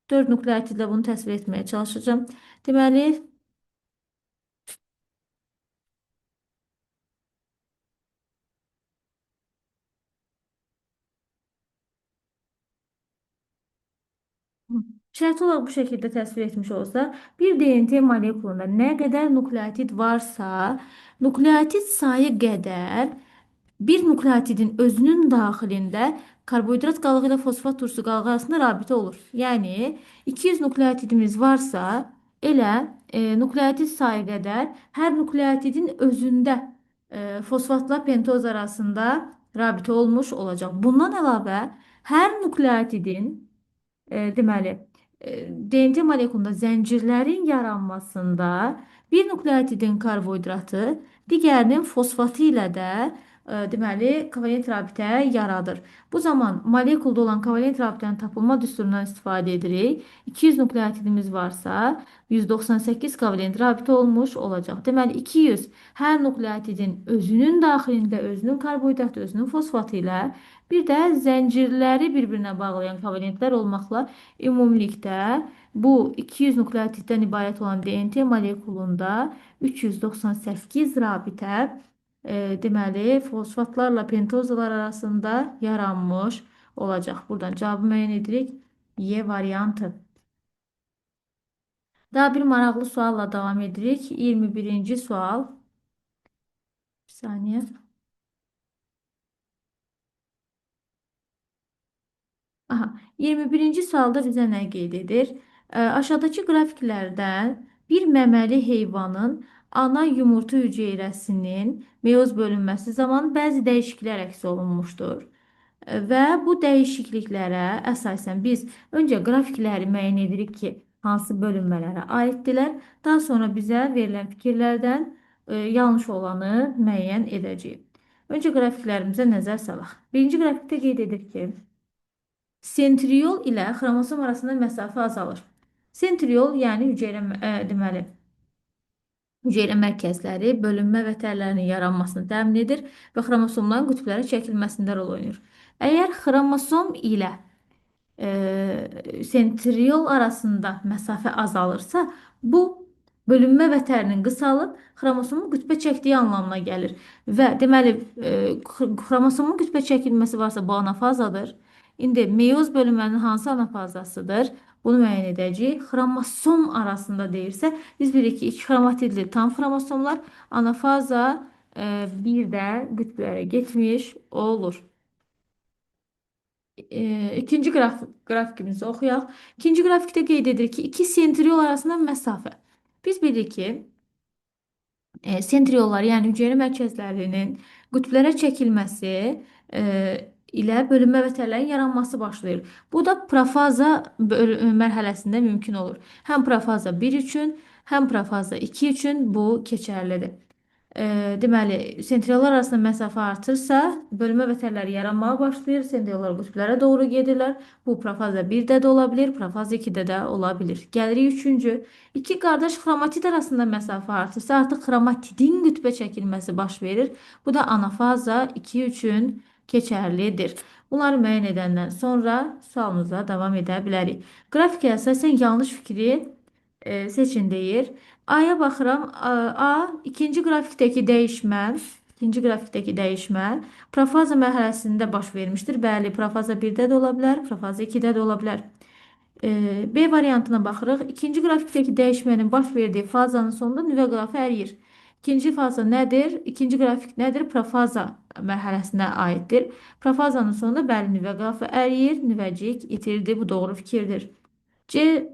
4 nukleotidlə bunu təsvir etməyə çalışacağım. Deməli, şərti olaraq bu şəkildə təsvir etmiş olsa, bir DNT molekulunda nə qədər nukleotid varsa, nukleotid sayı qədər bir nukleotidin özünün daxilində karbohidrat qalığı ilə fosfat turşusu qalığı arasında rabitə olur. Yəni 200 nukleotidimiz varsa, elə nukleotid sayı qədər hər nukleotidin özündə fosfatla pentoz arasında rabitə olmuş olacaq. Bundan əlavə hər nukleotidin deməli, DNT molekulunda zəncirlərin yaranmasında bir nukleotidin karbohidratı digərinin fosfatı ilə də deməli kovalent rabitə yaradır. Bu zaman molekulda olan kovalent rabitənin tapılma düsturundan istifadə edirik. 200 nukleotidimiz varsa 198 kovalent rabitə olmuş olacaq. Deməli 200 hər nukleotidin özünün daxilində özünün karbohidratı, özünün fosfatı ilə bir də zəncirləri bir-birinə bağlayan kovalentlər olmaqla ümumilikdə bu 200 nukleotiddən ibarət olan DNT molekulunda 398 rabitə deməli fosfatlarla pentozalar arasında yaranmış olacaq. Buradan cavabı müəyyən edirik. Y variantı. Daha bir maraqlı sualla davam edirik. 21-ci sual. Bir saniyə. Aha, 21-ci sualda bizə nə qeyd edir? Aşağıdakı qrafiklərdən bir məməli heyvanın ana yumurta hüceyrəsinin meyoz bölünməsi zamanı bəzi dəyişikliklər əks olunmuşdur. Və bu dəyişikliklərə əsasən biz öncə qrafikləri müəyyən edirik ki, hansı bölünmələrə aiddirlər. Daha sonra bizə verilən fikirlərdən yanlış olanı müəyyən edəcəyik. Öncə qrafiklərimizə nəzər salaq. Birinci qrafikdə qeyd edir ki, sentriol ilə xromosom arasında məsafə azalır. Sentriol, yəni hüceyrə deməli Hüceyrə mərkəzləri bölünmə və tərlərinin yaranmasını təmin edir və xromosomların qütblərə çəkilməsində rol oynayır. Əgər xromosom ilə sentriol arasında məsafə azalırsa, bu bölünmə vətərinin qısalıb xromosomun qütbə çəkdiyi anlamına gəlir. Və deməli, xromosomun qütbə çəkilməsi varsa bu anafazadır. İndi meyoz bölünmənin hansı anafazasıdır? Bunu müəyyən edəcəyik. Xromosom arasında deyirsə, biz bilirik ki, iki xromatidli tam xromosomlar anafaza bir də qütblərə getmiş olur. İkinci grafikimizi oxuyaq. İkinci grafikdə qeyd edir ki, iki sentriol arasında məsafə. Biz bilirik ki, sentriollar, yəni hüceyrə mərkəzlərinin qütblərə çəkilməsi ilə bölünmə vətərlərin yaranması başlayır. Bu da profaza mərhələsində mümkün olur. Həm profaza 1 üçün, həm profaza 2 üçün bu keçərlidir. Deməli, sentriollar arasında məsafə artırsa, bölünmə vətərləri yaranmağa başlayır, sentriollar qütblərə doğru gedirlər. Bu profaza 1-də də ola bilir, profaza 2-də də ola bilir. Gəlirik üçüncü. İki qardaş xromatid arasında məsafə artırsa, artıq xromatidin qütbə çəkilməsi baş verir. Bu da anafaza 2 üçün keçərlidir. Bunları müəyyən edəndən sonra sualımıza davam edə bilərik. Qrafikə əsasən yanlış fikri seçin deyir. A'ya baxıram. A ikinci grafikdəki dəyişmə, profaza mərhələsində baş vermişdir. Bəli, profaza 1-də də ola bilər, profaza 2-də də ola bilər. B variantına baxırıq. İkinci grafikdəki dəyişmənin baş verdiyi fazanın sonunda nüvə qrafı əriyir. İkinci faza nədir? İkinci qrafik nədir? Profaza mərhələsinə aiddir. Profazanın sonunda bəli nüvə qrafı əriyir, nüvəcik itirdi. Bu doğru fikirdir. C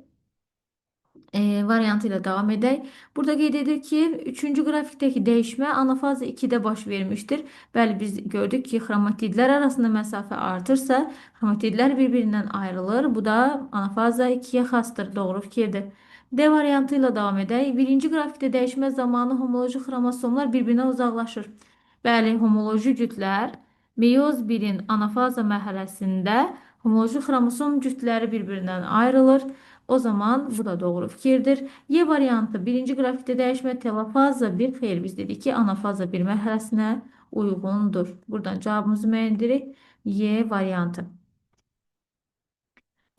variantı ilə davam edək. Burada qeyd edir ki, 3-cü qrafikdəki dəyişmə anafaza 2-də baş vermişdir. Bəli, biz gördük ki, xromatidlər arasında məsafə artırsa, xromatidlər bir-birindən ayrılır. Bu da anafaza 2-yə xasdır. Doğru fikirdir. D variantı ilə davam edək. Birinci qrafikdə dəyişmə zamanı homoloji xromosomlar bir-birinə uzaqlaşır. Bəli, homoloji cütlər meyoz 1-in anafaza mərhələsində homoloji xromosom cütləri bir-birindən ayrılır. O zaman bu da doğru fikirdir. Y variantı birinci qrafikdə dəyişmə telofaza 1 xeyr biz dedik ki anafaza 1 mərhələsinə uyğundur. Buradan cavabımızı müəyyən edirik. Y variantı.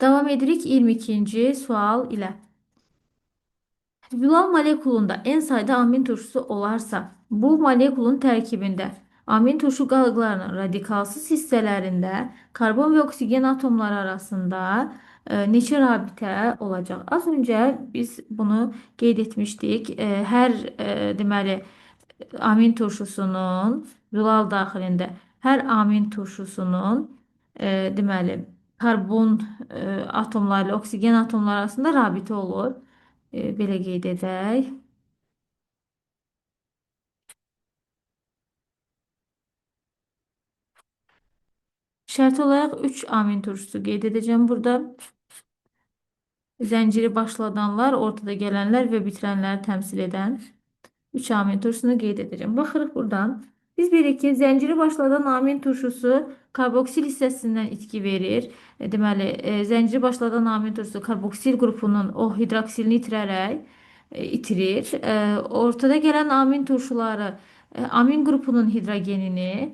Davam edirik 22-ci sual ilə. Zülal molekulunda en sayda amin turşusu olarsa, bu molekulun tərkibində amin turşu qalıqlarının radikalsız hissələrində karbon və oksigen atomları arasında neçə rabitə olacaq? Az öncə biz bunu qeyd etmişdik. Hər deməli amin turşusunun zülal daxilində hər amin turşusunun deməli karbon atomları ilə oksigen atomları arasında rabitə olur. Belə qeyd edək. Şərt olaraq 3 amin turşusu qeyd edəcəm burada. Zənciri başladanlar, ortada gələnlər və bitirənləri təmsil edən 3 amin turşusunu qeyd edəcəm. Baxırıq buradan. Biz bilirik ki, zənciri başladan amin turşusu karboksil hissəsindən itki verir. Deməli, zənciri başladan amin turşusu karboksil qrupunun o hidroksilini itirərək itirir. Ortada gələn amin turşuları amin qrupunun hidrogenini,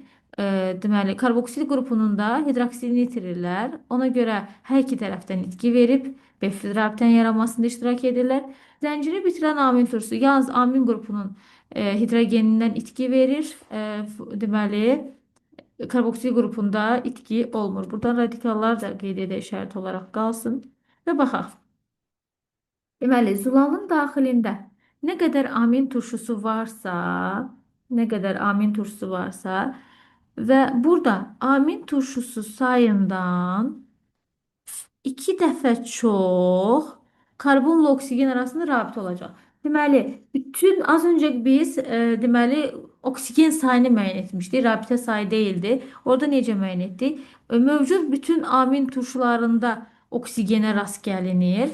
deməli, karboksil qrupunun da hidroksilini itirirlər. Ona görə hər iki tərəfdən itki verib befril rabitənin yaranmasında iştirak edirlər. Zənciri bitirən amin turşusu yalnız amin qrupunun hidrogenindən itki verir. Deməli, karboksil qrupunda itki olmur. Buradan radikallar da qeyd edək şərt olaraq qalsın. Və baxaq. Deməli, zulalın daxilində nə qədər amin turşusu varsa, və burada amin turşusu sayından 2 dəfə çox karbonla oksigen arasında rabitə olacaq. Deməli, bütün az öncə biz deməli oksigen sayını müəyyən etmişdik. Rabitə sayı deyildi. Orada necə müəyyən etdik? Mövcud bütün amin turşularında oksigenə rast gəlinir.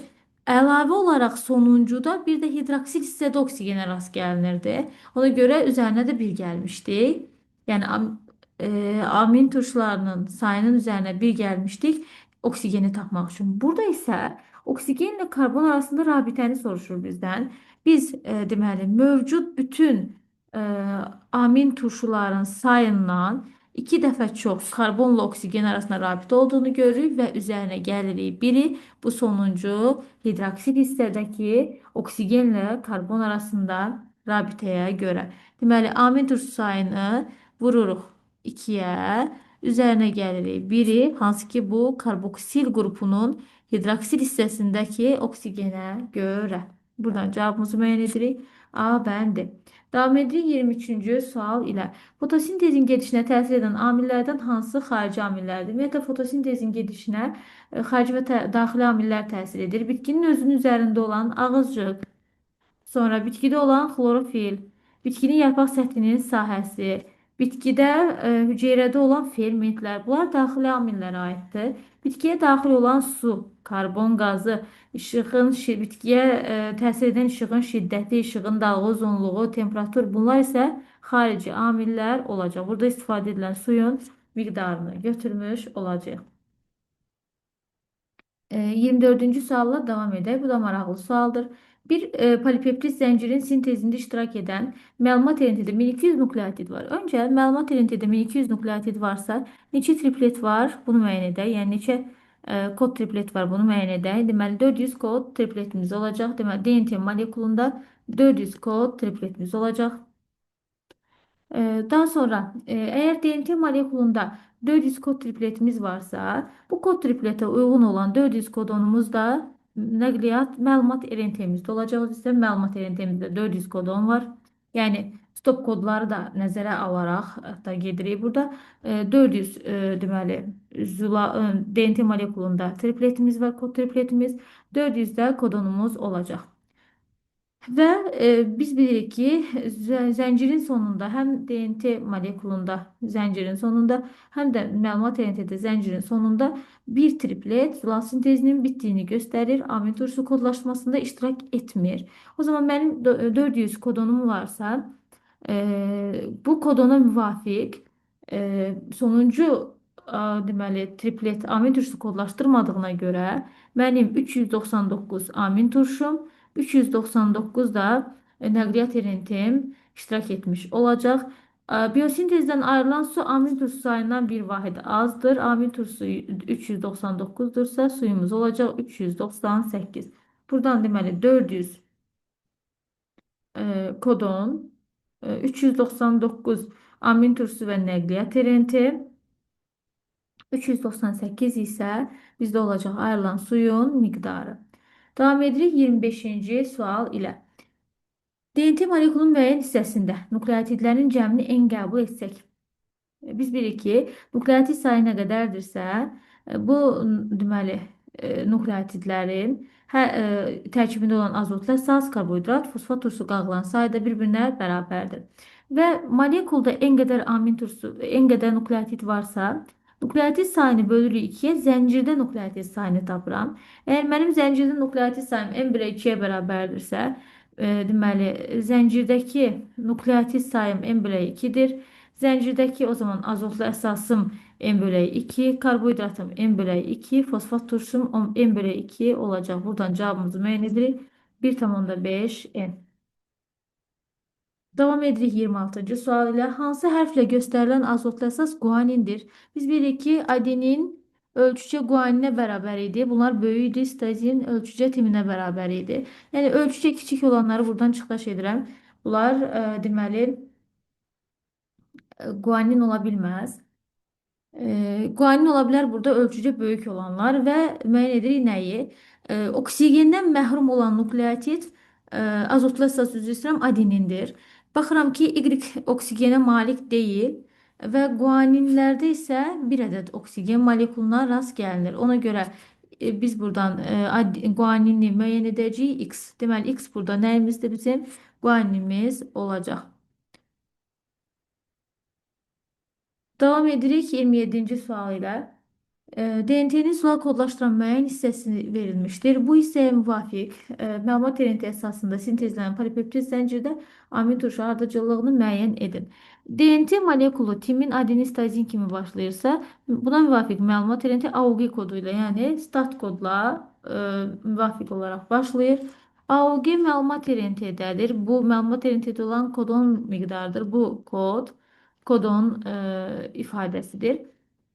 Əlavə olaraq sonuncuda bir də hidroksil hissədə oksigenə rast gəlinirdi. Ona görə üzərinə də 1 gəlmişdik. Yəni amin turşularının sayının üzərinə 1 gəlmişdik oksigeni tapmaq üçün. Burada isə oksigenlə karbon arasında rabitəni soruşur bizdən. Biz deməli mövcud bütün e, amin turşuların sayından iki dəfə çox karbonla oksigen arasında rabitə olduğunu görürük və üzərinə gəlirik. Biri bu sonuncu hidroksid hissədəki oksigenlə karbon arasında rabitəyə görə. Deməli, amin turşu sayını vururuq 2-yə, üzərinə gəlirik 1-i, hansı ki bu karboksil qrupunun hidroksil hissəsindəki oksigenə görə. Buradan cavabımızı müəyyən edirik. A bəndi. Davam edirik 23-cü sual ilə. Fotosintezin gedişinə təsir edən amillərdən hansı xarici amillərdir? Ümumiyyətlə, fotosintezin gedişinə xarici və daxili amillər təsir edir. Bitkinin özünün üzərində olan ağızcıq, sonra bitkidə olan xlorofil, bitkinin yarpaq səthinin sahəsi, bitkidə hüceyrədə olan fermentlər, bunlar daxili amillərə aiddir. Bitkiyə daxil olan su, karbon qazı, bitkiyə təsir edən işığın şiddəti, işığın dalğa uzunluğu, temperatur, bunlar isə xarici amillər olacaq. Burada istifadə edilən suyun miqdarını götürmüş olacaq. 24-cü sualla devam edək. Bu da maraqlı sualdır. Bir polipeptid zəncirin sintezində iştirak edən məlumat elentində 1200 nukleotid var. Öncə məlumat elentində 1200 nukleotid varsa, neçə triplet var? Bunu müəyyən edək. Yəni neçə kod triplet var? Bunu müəyyən edək. Deməli 400 kod tripletimiz olacaq. Deməli DNT molekulunda 400 kod tripletimiz olacaq. Daha sonra eğer DNT molekulunda 400 kod tripletimiz varsa bu kod triplete uygun olan 400 kodonumuz da nəqliyyat məlumat elentemizdə olacaq. İşte məlumat elentemizdə 400 kodon var. Yani stop kodları da nəzərə alaraq hətta gedirik. Burada 400 deməli DNT molekulunda tripletimiz var, kod tripletimiz. 400 də kodonumuz olacaq. Və biz bilirik ki, zəncirin sonunda həm DNT molekulunda zəncirin sonunda, həm də məlumat elentində zəncirin sonunda bir triplet zülal sintezinin bitdiyini göstərir. Amin turşusu kodlaşmasında iştirak etmir. O zaman mənim 400 kodonum varsa, bu kodona müvafiq sonuncu deməli triplet amin turşusu kodlaşdırmadığına görə mənim 399 amin turşum, 399 da nəqliyyat elentim iştirak etmiş olacaq. Biyosintezdən ayrılan su amin turşusu sayından bir vahid azdır. Amin turşusu 399'dursa suyumuz olacaq 398. Buradan deməli 400 kodon, 399 amin turşusu və nəqliyyat elenti, 398 isə bizdə olacaq ayrılan suyun miqdarı. Davam edirik 25-ci sual ilə. DNT molekulun müəyyən hissəsində nukleotidlərin cəmini n qəbul etsək, biz bilirik ki, nukleotid sayı nə qədərdirsə, bu deməli nukleotidlərin tərkibində olan azotlu əsas, karbohidrat, fosfat turşusu qağılan sayı da bir-birinə bərabərdir. Və molekulda n qədər amin turşusu, n qədər nukleotid varsa, nukleotid sayını bölürük 2-yə, zəncirdə nukleotid sayını tapıram. Əgər mənim zəncirdə nukleotid sayım n-1-ə 2-yə bərabərdirsə, deməli zəncirdəki nukleotid sayım n-1-ə 2-dir. Zəncirdəki o zaman azotlu əsasım n/2, karbohidratım n/2, fosfat turşum n/2 olacaq. Buradan cavabımızı müəyyən edirik. 1,5 n. Davam edirik 26-cı sual ilə. Hansı hərflə göstərilən azotlu əsas guanindir? Biz bilirik ki, adenin ölçücə guaninə bərabər idi. Bunlar böyük idi. Sitozin ölçücə timinə bərabər idi. Yəni ölçücə kiçik olanları buradan çıxış edirəm. Bunlar deməli guanin ola bilməz. Guanin ola bilər burada ölçücə böyük olanlar və müəyyən edirik nəyi? Oksigendən məhrum olan nukleotid azotlu əsas üzrə istəyirəm adenindir. Baxıram ki, Y oksigenə malik deyil və guaninlərdə isə bir ədəd oksigen molekuluna rast gəlinir. Ona görə biz buradan guanini müəyyən edəcəyik X. Deməli, X burada nəyimizdir bizim? Guaninimiz olacaq. Davam edirik 27-ci sual ilə. DNT-nin sual kodlaşdıran müəyyən hissəsi verilmişdir. Bu hissəyə müvafiq məlumat elenti əsasında sintezlənən polipeptid zəncirdə amin turşu ardıcıllığını müəyyən edin. DNT molekulu timin adenin sitozin kimi başlayırsa, buna müvafiq məlumat elenti AUG kodu ilə, yəni stat kodla müvafiq olaraq başlayır. AOG məlumat RNT-dədir. Bu məlumat RNT-də olan kodon miqdarıdır. Bu kodon ifadəsidir.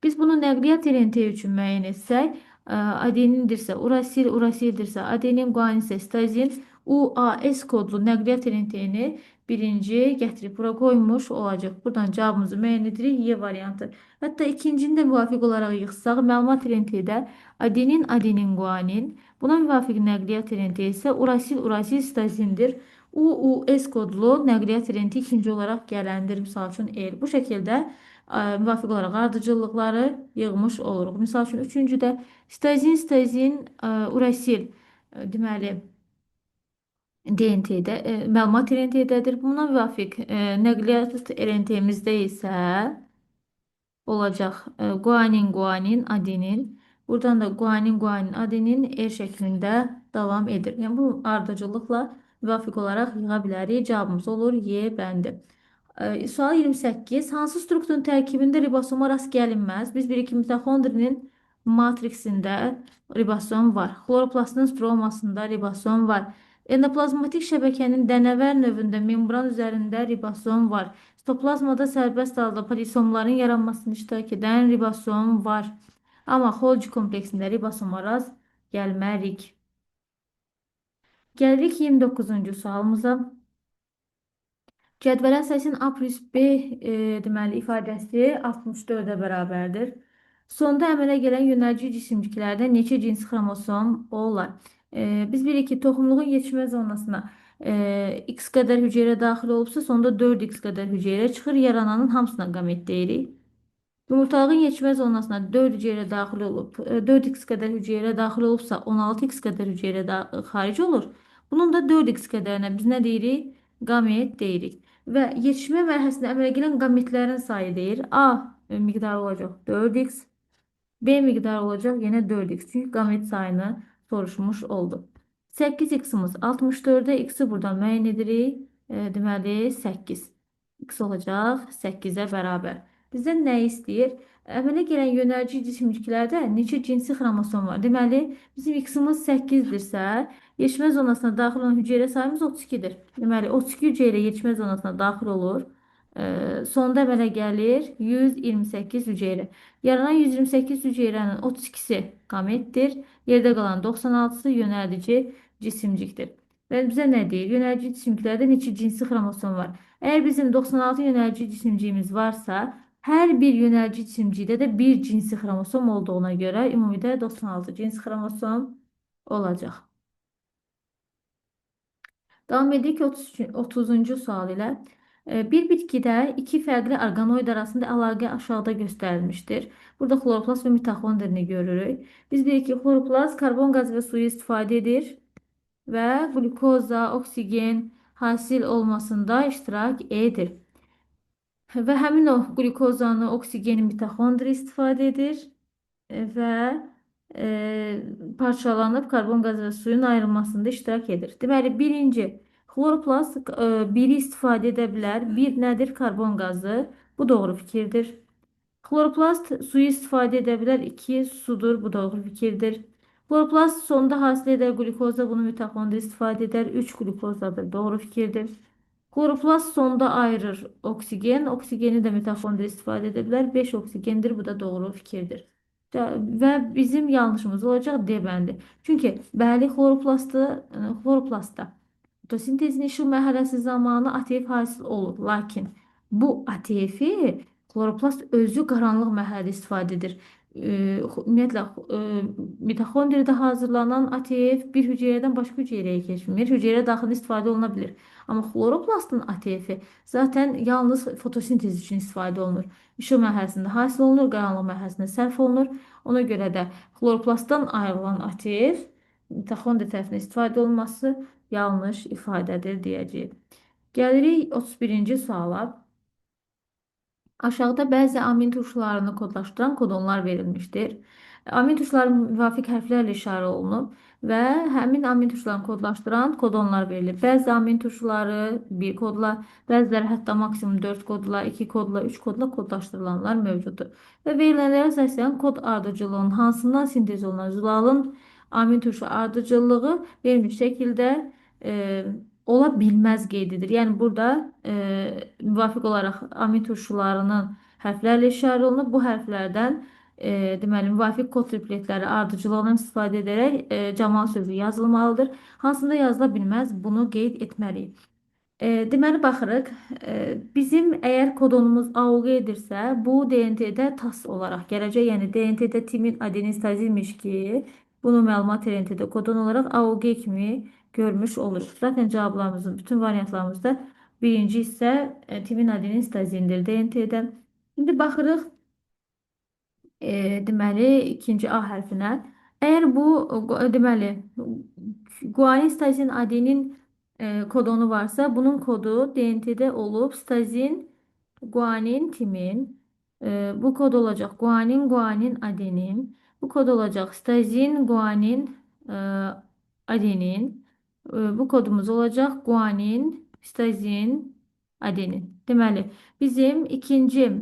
Biz bunu nəqliyyat RNT üçün müəyyən etsək, adenindirsə urasil, urasildirsə adenin, guanin isə sitozin, UAS kodlu nəqliyyat RNT-ni birinci gətirib bura qoymuş olacaq. Buradan cavabımızı müəyyən edirik. Y variantı. Hətta ikincini də müvafiq olaraq yığsaq, məlumat RNT-də adenin, adenin, guanin, buna müvafiq nəqliyyat renti isə urasil, urasil sitazindir. UUS kodlu nəqliyyat renti ikinci olaraq gələndir. Misal üçün el. Bu şəkildə müvafiq olaraq ardıcıllıqları yığmış oluruq. Misal üçün üçüncüdə sitazin, sitazin, urasil deməli DNT-də məlumat RNT-dədir. Buna müvafiq nəqliyyat RNT-imizdə isə olacaq. Guanin, guanin, adenin. Buradan da guanin, guanin, adenin R şəklində davam edir. Yəni bu ardıcıllıqla müvafiq olaraq yığa bilərik. Cavabımız olur Y bəndi. Sual 28. Hansı strukturun tərkibində ribosoma rast gəlinməz? Biz bilirik ki, mitoxondrinin matriksində ribosom var. Xloroplastın stromasında ribosom var. Endoplazmatik şəbəkənin dənəvər növündə membran üzərində ribosom var. Sitoplazmada sərbəst halda polisomların yaranmasını iştirak edən ribosom var. Amma Golgi kompleksində ribosoma rast gəlmərik. Gəlirik 29-cu sualımıza. Cədvələ əsasən A plus B deməli ifadəsi 64-ə bərabərdir. Sonda əmələ gələn yönəlici cisimciklərdə neçə cins xromosom olar? Biz bilirik ki, toxumluğun yetişmə zonasına x qədər hüceyrə daxil olubsa, sonda 4x qədər hüceyrə çıxır. Yarananın hamısına qamet deyirik. Yumurtalığın yetişmə zonasına 4 hüceyrə daxil olub, 4x qədər hüceyrə daxil olubsa, 16x qədər hüceyrə xaric olur. Bunun da 4x qədərinə biz nə deyirik? Qamet deyirik. Və yetişmə mərhələsində əmələ gələn qametlərin sayı deyir. A miqdarı olacaq 4x, B miqdarı olacaq yenə 4x. Çünki qamet sayını soruşmuş oldu. 8x-imiz 64-də x-i buradan müəyyən edirik. Deməli 8. X olacaq 8-ə bərabər. Bizdən nə istəyir? Əmələ gələn yönəlici cisimciklərdə neçə cinsi xromosom var? Deməli, bizim x-imiz 8-dirsə, yetişmə zonasına daxil olan hüceyrə sayımız 32-dir. Deməli, 32 hüceyrə yetişmə zonasına daxil olur. Sonda əmələ gəlir 128 hüceyrə. Yaranan 128 hüceyrənin 32-si qametdir. Yerdə qalan 96-sı yönəlici cisimcikdir. Və bizə nə deyir? Yönəlici cisimciklərdə neçə cinsi xromosom var? Əgər bizim 96 yönəlici cisimciyimiz varsa, hər bir yönəlici cisimcikdə də bir cinsi xromosom olduğuna görə ümumidə 96 cins xromosom olacaq. Davam edirik 30-cu sual ilə. Bir bitkidə iki fərqli orqanoid arasında əlaqə aşağıda göstərilmişdir. Burada xloroplast və mitoxondrini görürük. Biz bilirik ki, xloroplast karbon qazı və suyu istifadə edir və glukoza, oksigen hasil olmasında iştirak edir. Və həmin o glukozanı, oksigeni mitoxondri istifadə edir və parçalanıb karbon qazı və suyun ayrılmasında iştirak edir. Deməli, birinci, xloroplast biri istifadə edə bilər. Bir nədir? Karbon qazı. Bu doğru fikirdir. Xloroplast suyu istifadə edə bilər. 2 sudur. Bu doğru fikirdir. Xloroplast sonda hasil edə glukoza, bunu mitoxondri istifadə edər. 3 glukozadır. Doğru fikirdir. Xloroplast sonda ayırır oksigen. Oksigeni də mitoxondri istifadə edə bilər. 5 oksigendir. Bu da doğru fikirdir. Və bizim yanlışımız olacaq D bəndi. Çünki bəli xloroplastda fotosintezin işıl mərhələsi zamanı ATF hasil olur. Lakin bu ATF-i xloroplast özü qaranlıq mərhələdə istifadə edir. Ümumiyyətlə, mitoxondride hazırlanan ATF bir hüceyrədən başqa hüceyrəyə keçmir. Hüceyrə daxilində istifadə oluna bilir. Amma xloroplastın ATF-i zaten yalnız fotosintez üçün istifadə olunur. İşıl mərhələsində hasil olunur, qaranlıq mərhələsində sərf olunur. Ona görə də xloroplastdan ayrılan ATF mitoxondri tərəfindən istifadə olunması yanlış ifadədir deyəcəyik. Gəlirik 31-ci suala. Aşağıda bəzi amin tuşlarını kodlaşdıran kodonlar verilmişdir. Amin tuşları müvafiq hərflərlə işarə olunub və həmin amin tuşlarını kodlaşdıran kodonlar verilib. Bəzi amin tuşları 1 kodla, bəziləri hətta maksimum 4 kodla, 2 kodla, 3 kodla kodlaşdırılanlar mövcuddur. Və verilənlərə əsasən kod ardıcıllığının hansından sintez olunan zülalın amin tuşu ardıcıllığı verilmiş şəkildə e, ola bilməz qeydidir. Yəni burada müvafiq olaraq amin turşularının hərflərlə işarə olunub. Bu hərflərdən deməli müvafiq kod tripletləri ardıcıllığından istifadə edərək camal sözü yazılmalıdır. Hansında yazıla bilməz, bunu qeyd etməliyik. Deməli baxırıq. Bizim əgər kodonumuz AOQ edirsə, bu DNT-də TAS olaraq gələcək. Yəni DNT-də timin adenin stazilmiş ki, bunu məlumat DNT-də kodon olaraq AOQ kimi görmüş oluruq. Zaten cavablarımızın bütün variantlarımızda birinci isə timin adenin stazindir DNT-də. İndi baxırıq deməli ikinci A hərfinə. Əgər bu deməli guanin, stazin, adenin kodonu varsa, bunun kodu DNT'de olub stazin, guanin, timin. Bu kod olacaq guanin, guanin, adenin. Bu kod olacaq stazin, guanin, e, adenin. Bu kodumuz olacaq guanin, stazin, adenin. Deməli, bizim ikinci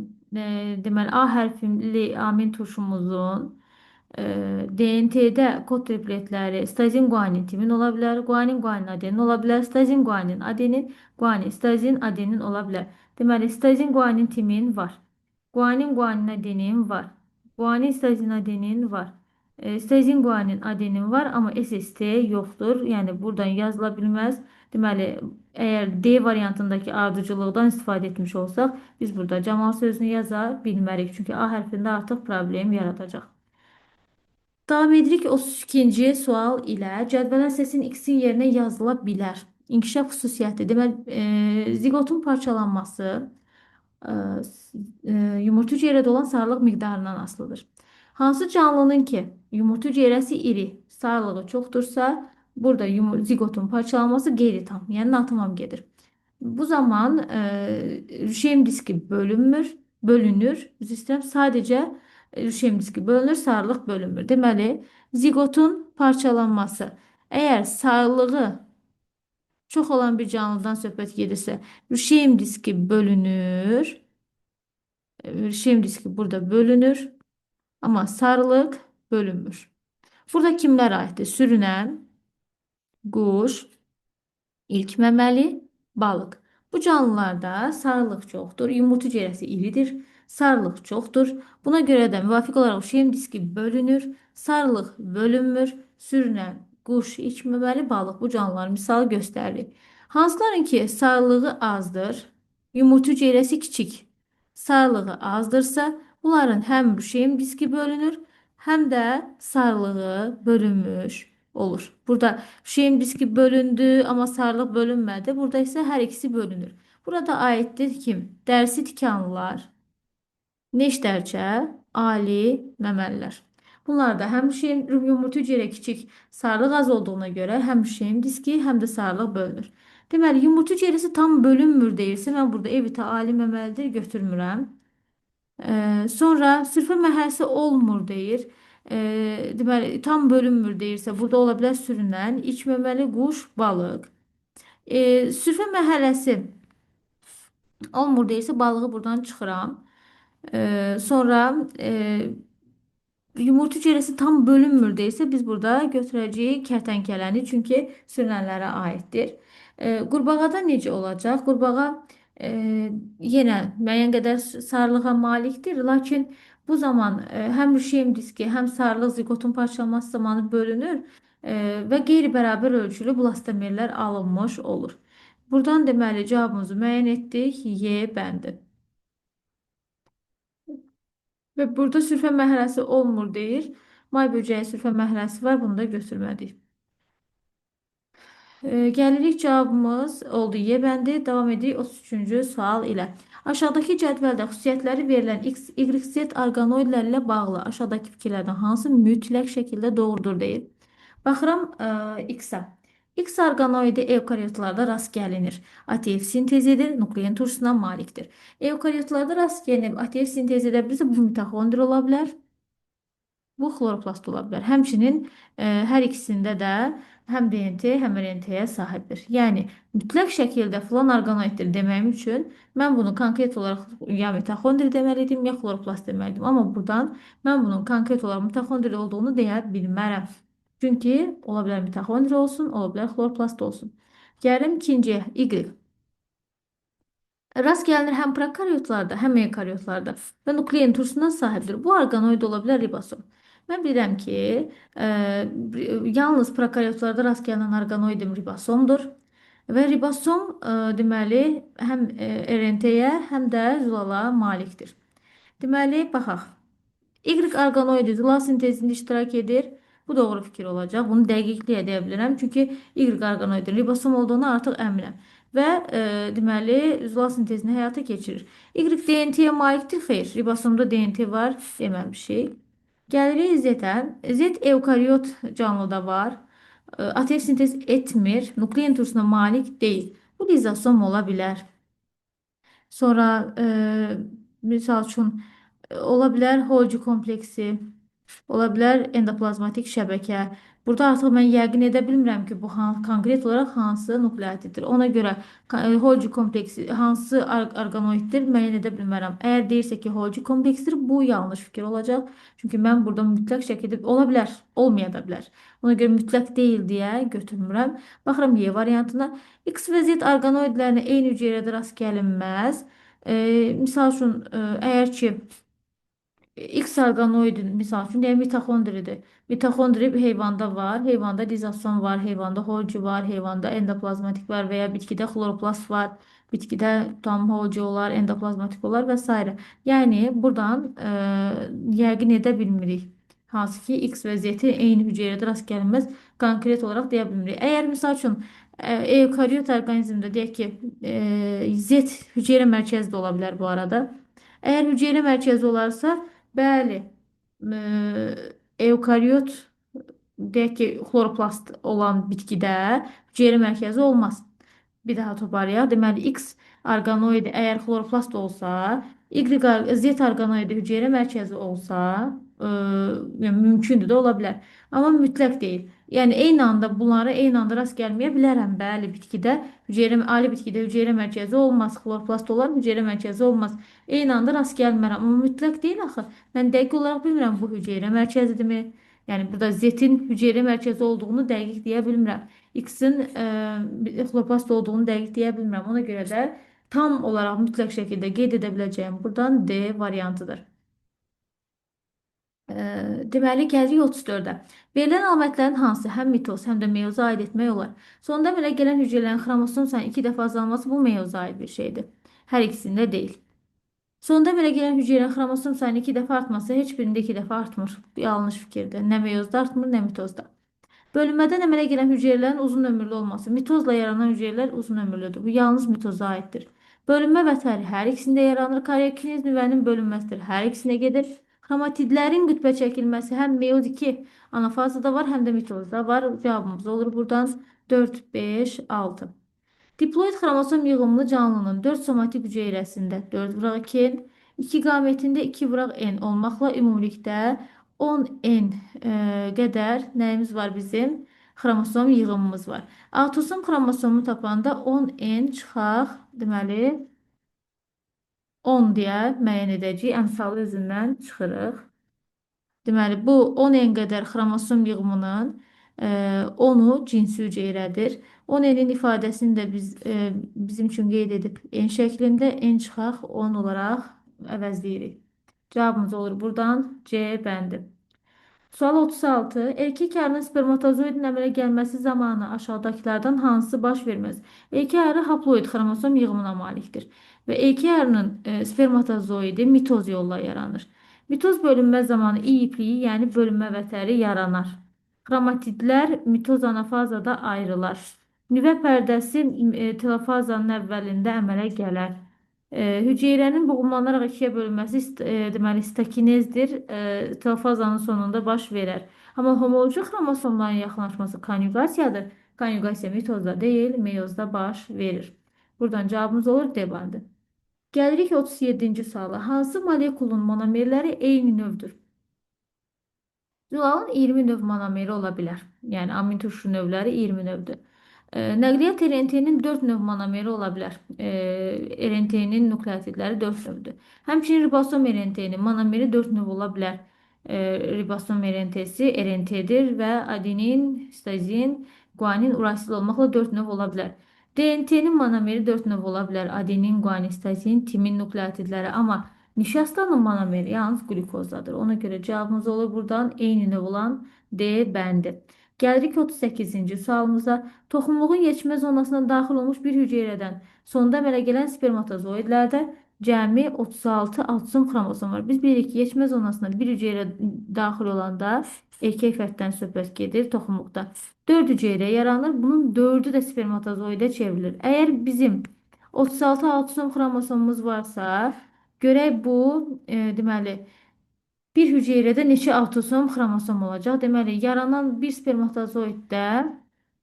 deməli A hərfli amin turşumuzun DNT'də kod tripletləri stazin, guanin, timin ola bilər. Guanin, guanin, adenin ola bilər. Stazin, guanin, adenin, guanin, stazin, adenin ola bilər. Deməli, stazin, guanin, timin var. Guanin, guanin, adenin var. Guanin, stazin, adenin var. Stazin, guanin, adenin var, amma SST yoxdur. Yəni buradan yazıla bilməz. Deməli, əgər D variantındakı ardıcıllıqdan istifadə etmiş olsaq, biz burada camal sözünü yaza bilmərik. Çünki A hərfində artıq problem yaradacaq. Davam edirik 32-ci sual ilə. Cədvələn səsin x-in yerinə yazıla bilər. İnkişaf xüsusiyyəti. Deməli, ziqotun parçalanması e, yumurta hüceyrədə olan sarılıq miqdarından asılıdır. Hansı canlının ki, yumurta hüceyrəsi iri, sarılığı çoxdursa, burada ziqotun parçalanması qeyri-tam, yəni natamam gedir. Bu zaman rüşeym diski bölünür. Üzr istəyirəm, sadəcə rüşeym diski bölünür, sarılıq bölünmür. Deməli, ziqotun parçalanması. Əgər sarılığı çox olan bir canlıdan söhbət gedirsə, rüşeym diski bölünür. Rüşeym diski burada bölünür. Amma sarılıq bölünmür. Burada kimlər aiddir? Sürünən, quş, İlk məməli, balıq. Bu canlılarda sarılıq çoxdur. Yumurta hüceyrəsi iridir. Sarılıq çoxdur. Buna görə də müvafiq olaraq şem diski bölünür. Sarılıq bölünmür. Sürünən quş, ilk məməli, balıq bu canlıların misalı göstərilir. Hansıların ki sarılığı azdır, yumurta hüceyrəsi kiçik, sarılığı azdırsa, bunların həm şem diski bölünür, həm də sarılığı bölünmüş olur. Burada şeyin diski bölündü ama sarılık bölünmedi. Burada ise her ikisi bölünür. Burada aittir kim? Dərsi tikanlılar, neşterçə, ali, məməlilər. Bunlar da həm şeyin yumurta hüceyrə kiçik, sarılıq az olduğuna görə həm şeyin diski, həm də sarılıq bölünür. Deməli, yumurta hüceyrəsi tam bölünmür deyilsə, mən burada evita ali məməlidir götürmürəm. Sonra sürfə məhəlləsi olmur deyir. Deməli, tam bölünmür deyirsə, burada ola bilər sürünən, içməməli quş, balıq. Sürfə məhəlləsi olmur deyirsə, balığı buradan çıxıram. Sonra yumurta hüceyrəsi tam bölünmür deyirsə, biz burada götürəcəyik kərtənkələni, çünki sürünənlərə aiddir. Qurbağada necə olacaq? Qurbağa yenə müəyyən qədər sarılığa malikdir, lakin bu zaman həm rüşeym diski, həm sarılıq ziqotun parçalanması zamanı bölünür və qeyri-bərabər ölçülü blastomerlər alınmış olur. Buradan deməli cavabımızı müəyyən etdik. Y bəndi. Və burada sürfə mərhələsi olmur deyir. May böcəyi sürfə mərhələsi var. Bunu da götürmədik. Gəlirik cavabımız oldu Y bəndi. Davam edirik 33-cü sual ilə. Aşağıdakı cədvəldə xüsusiyyətləri verilən X, Y, Z orqanoidlərlə bağlı aşağıdakı fikirlərdən hansı mütləq şəkildə doğrudur deyir. Baxıram X-a. X orqanoidi eukaryotlarda rast gəlinir. ATF sintez edir, nuklein turşusuna malikdir. Eukaryotlarda rast gəlinib ATF sintez edə bilirsə, bu mitoxondri ola bilər. Bu xloroplast ola bilər. Həmçinin hər ikisində də həm DNT, həm RNT-yə sahibdir. Yəni, mütləq şəkildə filan orqanoiddir deməyim üçün mən bunu konkret olaraq ya mitoxondri deməliydim, ya xloroplast deməliydim. Amma buradan mən bunun konkret olaraq mitoxondri olduğunu deyə bilmərəm. Çünki ola bilər mitoxondri olsun, ola bilər xloroplast olsun. Gəlim ikinciyə, Y. Rast gəlinir həm prokaryotlarda, həm eukaryotlarda və nuklein turşusundan sahibdir. Bu orqanoid ola bilər ribosom. Mən bilirəm ki, yalnız prokaryotlarda rast gəlinən orqanoidim ribosomdur. Və ribosom deməli həm RNT-yə, həm də zülala malikdir. Deməli, baxaq. Y orqanoidi zülal sintezində iştirak edir. Bu doğru fikir olacaq. Bunu dəqiqliyə deyə bilərəm. Çünki Y orqanoidin ribosom olduğunu artıq əminəm. Və deməli, zülal sintezini həyata keçirir. Y DNT-yə malikdir? Xeyr. Ribosomda DNT var deməmişik. Gəlirik Z-ə. Z eukaryot canlıda var. ATF sintez etmir. Nuklein turşusuna malik deyil. Bu lizosom ola bilər. Sonra misal üçün ola bilər Golgi kompleksi, ola bilər endoplazmatik şəbəkə. Burada artıq mən yəqin edə bilmirəm ki, bu konkret olaraq hansı nukleotiddir. Ona görə Golgi kompleksi hansı orqanoiddir müəyyən edə bilmərəm. Əgər deyirsə ki, Golgi kompleksidir, bu yanlış fikir olacaq. Çünki mən burada mütləq şəkildə ola bilər, olmaya da bilər. Ona görə mütləq deyil deyə götürmürəm. Baxıram Y variantına. X və Z orqanoidlərinə eyni hüceyrədə rast gəlinməz. Misal üçün, əgər ki, X orqanoidin, misal üçün, deyək mitoxondridir. Mitoxondri heyvanda var, heyvanda lizosom var, heyvanda Golgi var, heyvanda endoplazmatik var və ya bitkidə xloroplast var, bitkidə tam Golgi olar, endoplazmatik olar və s. Yəni, buradan yəqin edə bilmirik. Hansı ki, X və Z-i eyni hüceyrədə rast gəlinməz konkret olaraq deyə bilmirik. Əgər, misal üçün, eukaryot orqanizmdə deyək ki, Z hüceyrə mərkəzi də ola bilər bu arada. Əgər hüceyrə mərkəzi olarsa, bəli, eukaryot deyək ki, xloroplast olan bitkidə hüceyrə mərkəzi olmaz. Bir daha toparlayaq. Deməli, X orqanoidi əgər xloroplast olsa, Z orqanoidi hüceyrə mərkəzi olsa, yəni mümkündür də ola bilər. Amma mütləq deyil. Yəni eyni anda bunları eyni anda rast gəlməyə bilərəm. Bəli, bitkidə ali bitkidə hüceyrə mərkəzi olmaz, xloroplast olar, hüceyrə mərkəzi olmaz. Eyni anda rast gəlmərəm, amma mütləq deyil axı. Mən dəqiq olaraq bilmirəm bu hüceyrə mərkəzidirmi? Yəni burada Z-in hüceyrə mərkəzi olduğunu dəqiq deyə bilmirəm. X-in xloroplast olduğunu dəqiq deyə bilmirəm. Ona görə də tam olaraq mütləq şəkildə qeyd edə biləcəyim buradan D variantıdır. Deməli, gəlirik 34-ə. Verilən əlamətlərin hansı həm mitoz, həm də meyoza aid etmək olar? Sonda əmələ gələn hüceyrələrin xromosom sayının 2 dəfə azalması bu meyoza aid bir şeydir. Hər ikisində deyil. Sonda əmələ gələn hüceyrələrin xromosom sayının 2 dəfə artması heç birində 2 dəfə artmır. Bu yanlış fikirdir. Nə meyozda artmır, nə mitozda. Bölünmədən əmələ gələn hüceyrələrin uzun ömürlü olması. Mitozla yaranan hüceyrələr uzun ömürlüdür. Bu yalnız mitoza aiddir. Bölünmə vətəri hər ikisində yaranır. Karyokinez nüvənin bölünməsidir. Hər ikisinə gedir. Xromatidlərin qütbə çəkilməsi həm meyoz 2 anafazada var, həm də mitozda var. Cavabımız olur buradan 4, 5, 6. Diploid xromosom yığımlı canlının 4 somatik hüceyrəsində 4 vıraq 2, 2 qametində 2 vıraq N olmaqla ümumilikdə 10 N qədər nəyimiz var bizim? Xromosom yığımımız var. Autosom xromosomunu tapanda 10 N çıxaq, deməli 10 deyə müəyyən edəcəyik. Əmsalı özündən çıxırıq. Deməli, bu 10 qədər xromosom yığımının 10-u cinsi hüceyrədir. 10-nin ifadəsini də biz bizim üçün qeyd edib n şəklində n çıxaq 10 olaraq əvəzləyirik. Cavabımız olur buradan C bəndi. Sual 36. Erkek arının spermatozoidin əmələ gəlməsi zamanı aşağıdakılardan hansı baş verməz? Erkek arı haploid xromosom yığımına malikdir. Və erkek arının spermatozoidi mitoz yolla yaranır. Mitoz bölünmə zamanı İ ipliyi, yəni bölünmə vətəri yaranar. Xromatidlər mitoz anafazada ayrılar. Nüvə pərdəsi telofazanın əvvəlində əmələ gələr. Hüceyrənin boğumlanaraq ikiyə bölünməsi deməli stakinezdir. Telofazanın sonunda baş verər. Amma homoloji xromosomların yaxınlaşması konjugasiyadır. Konjugasiya mitozda deyil, meyozda baş verir. Buradan cavabımız olur D bandı. Gəlirik 37-ci suala. Hansı molekulun monomerləri eyni növdür? Zülalın 20 növ monomeri ola bilər. Yəni amin turşu növləri 20 növdür. Nəqliyyat RNT-nin 4 növ monomeri ola bilər. RNT-nin nukleotidləri 4 növdür. Həmçinin ribosom RNT-nin monomeri 4 növ ola bilər. ribosom RNT-si RNT-dir və adenin, sitozin, guanin, urasil olmaqla 4 növ ola bilər. DNT-nin monomeri 4 növ ola bilər. Adenin, guanin, sitozin, timin nukleotidləri. Amma nişastanın monomeri yalnız qlukozdadır. Ona görə cavabımız olur buradan eyni növ olan D bəndi. Gəlirik 38-ci sualımıza. Toxumluğun yetişmə zonasına daxil olmuş bir hüceyrədən sonda əmələ gələn spermatozoidlərdə cəmi 36 autosom xromosom var. Biz bilirik ki, yetişmə zonasına bir hüceyrə daxil olanda erkək fərddən söhbət gedir toxumluqda. 4 hüceyrə yaranır. Bunun 4-ü də spermatozoidə çevrilir. Əgər bizim 36 autosom xromosomumuz varsa, görək bu, deməli, bir hüceyrədə neçə autosom xromosom olacaq? Deməli, yaranan bir spermatozoiddə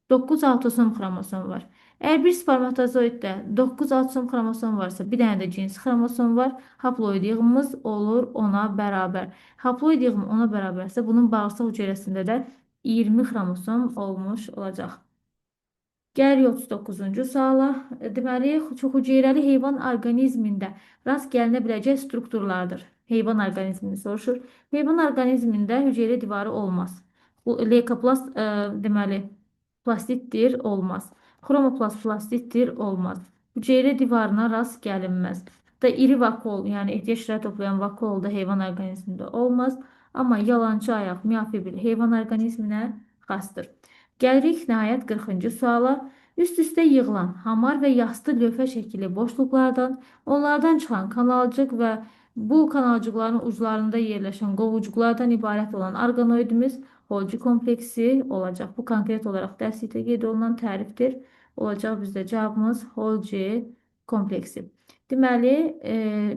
9 autosom xromosom var. Əgər bir spermatozoiddə 9 autosom xromosom varsa, bir dənə də cins xromosom var. Haploid yığımımız olur 10-a bərabər. Haploid yığımı 10-a bərabərsə, bunun bağırsaq hüceyrəsində də 20 xromosom olmuş olacaq. Gəlirik 39-cu suala. Deməli, çoxhüceyrəli heyvan orqanizmində rast gəlinə biləcək strukturlardır. Heyvan orqanizmini soruşur. Heyvan orqanizmində hüceyrə divarı olmaz. Bu leykoplast, deməli, plastitdir, olmaz. Xromoplast plastitdir, olmaz. Hüceyrə divarına rast gəlinməz. Da iri vakol, yəni ehtiyacları toplayan vakol da heyvan orqanizmində olmaz. Amma yalancı ayaq, miafibil heyvan orqanizminə xasdır. Gəlirik nəhayət 40-cı suala. Üst-üstə yığılan hamar və yastı lövhə şəkilli boşluqlardan, onlardan çıxan kanalcıq və bu kanalcıqların uclarında yerləşən qovucuqlardan ibarət olan orqanoidimiz Golgi kompleksi olacaq. Bu konkret olaraq dərslikdə qeyd olunan tərifdir. Olacaq bizdə cavabımız Golgi kompleksi. Deməli,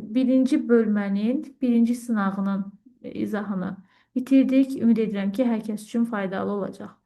birinci bölmənin birinci sınağının izahını bitirdik. Ümid edirəm ki, hər kəs üçün faydalı olacaq.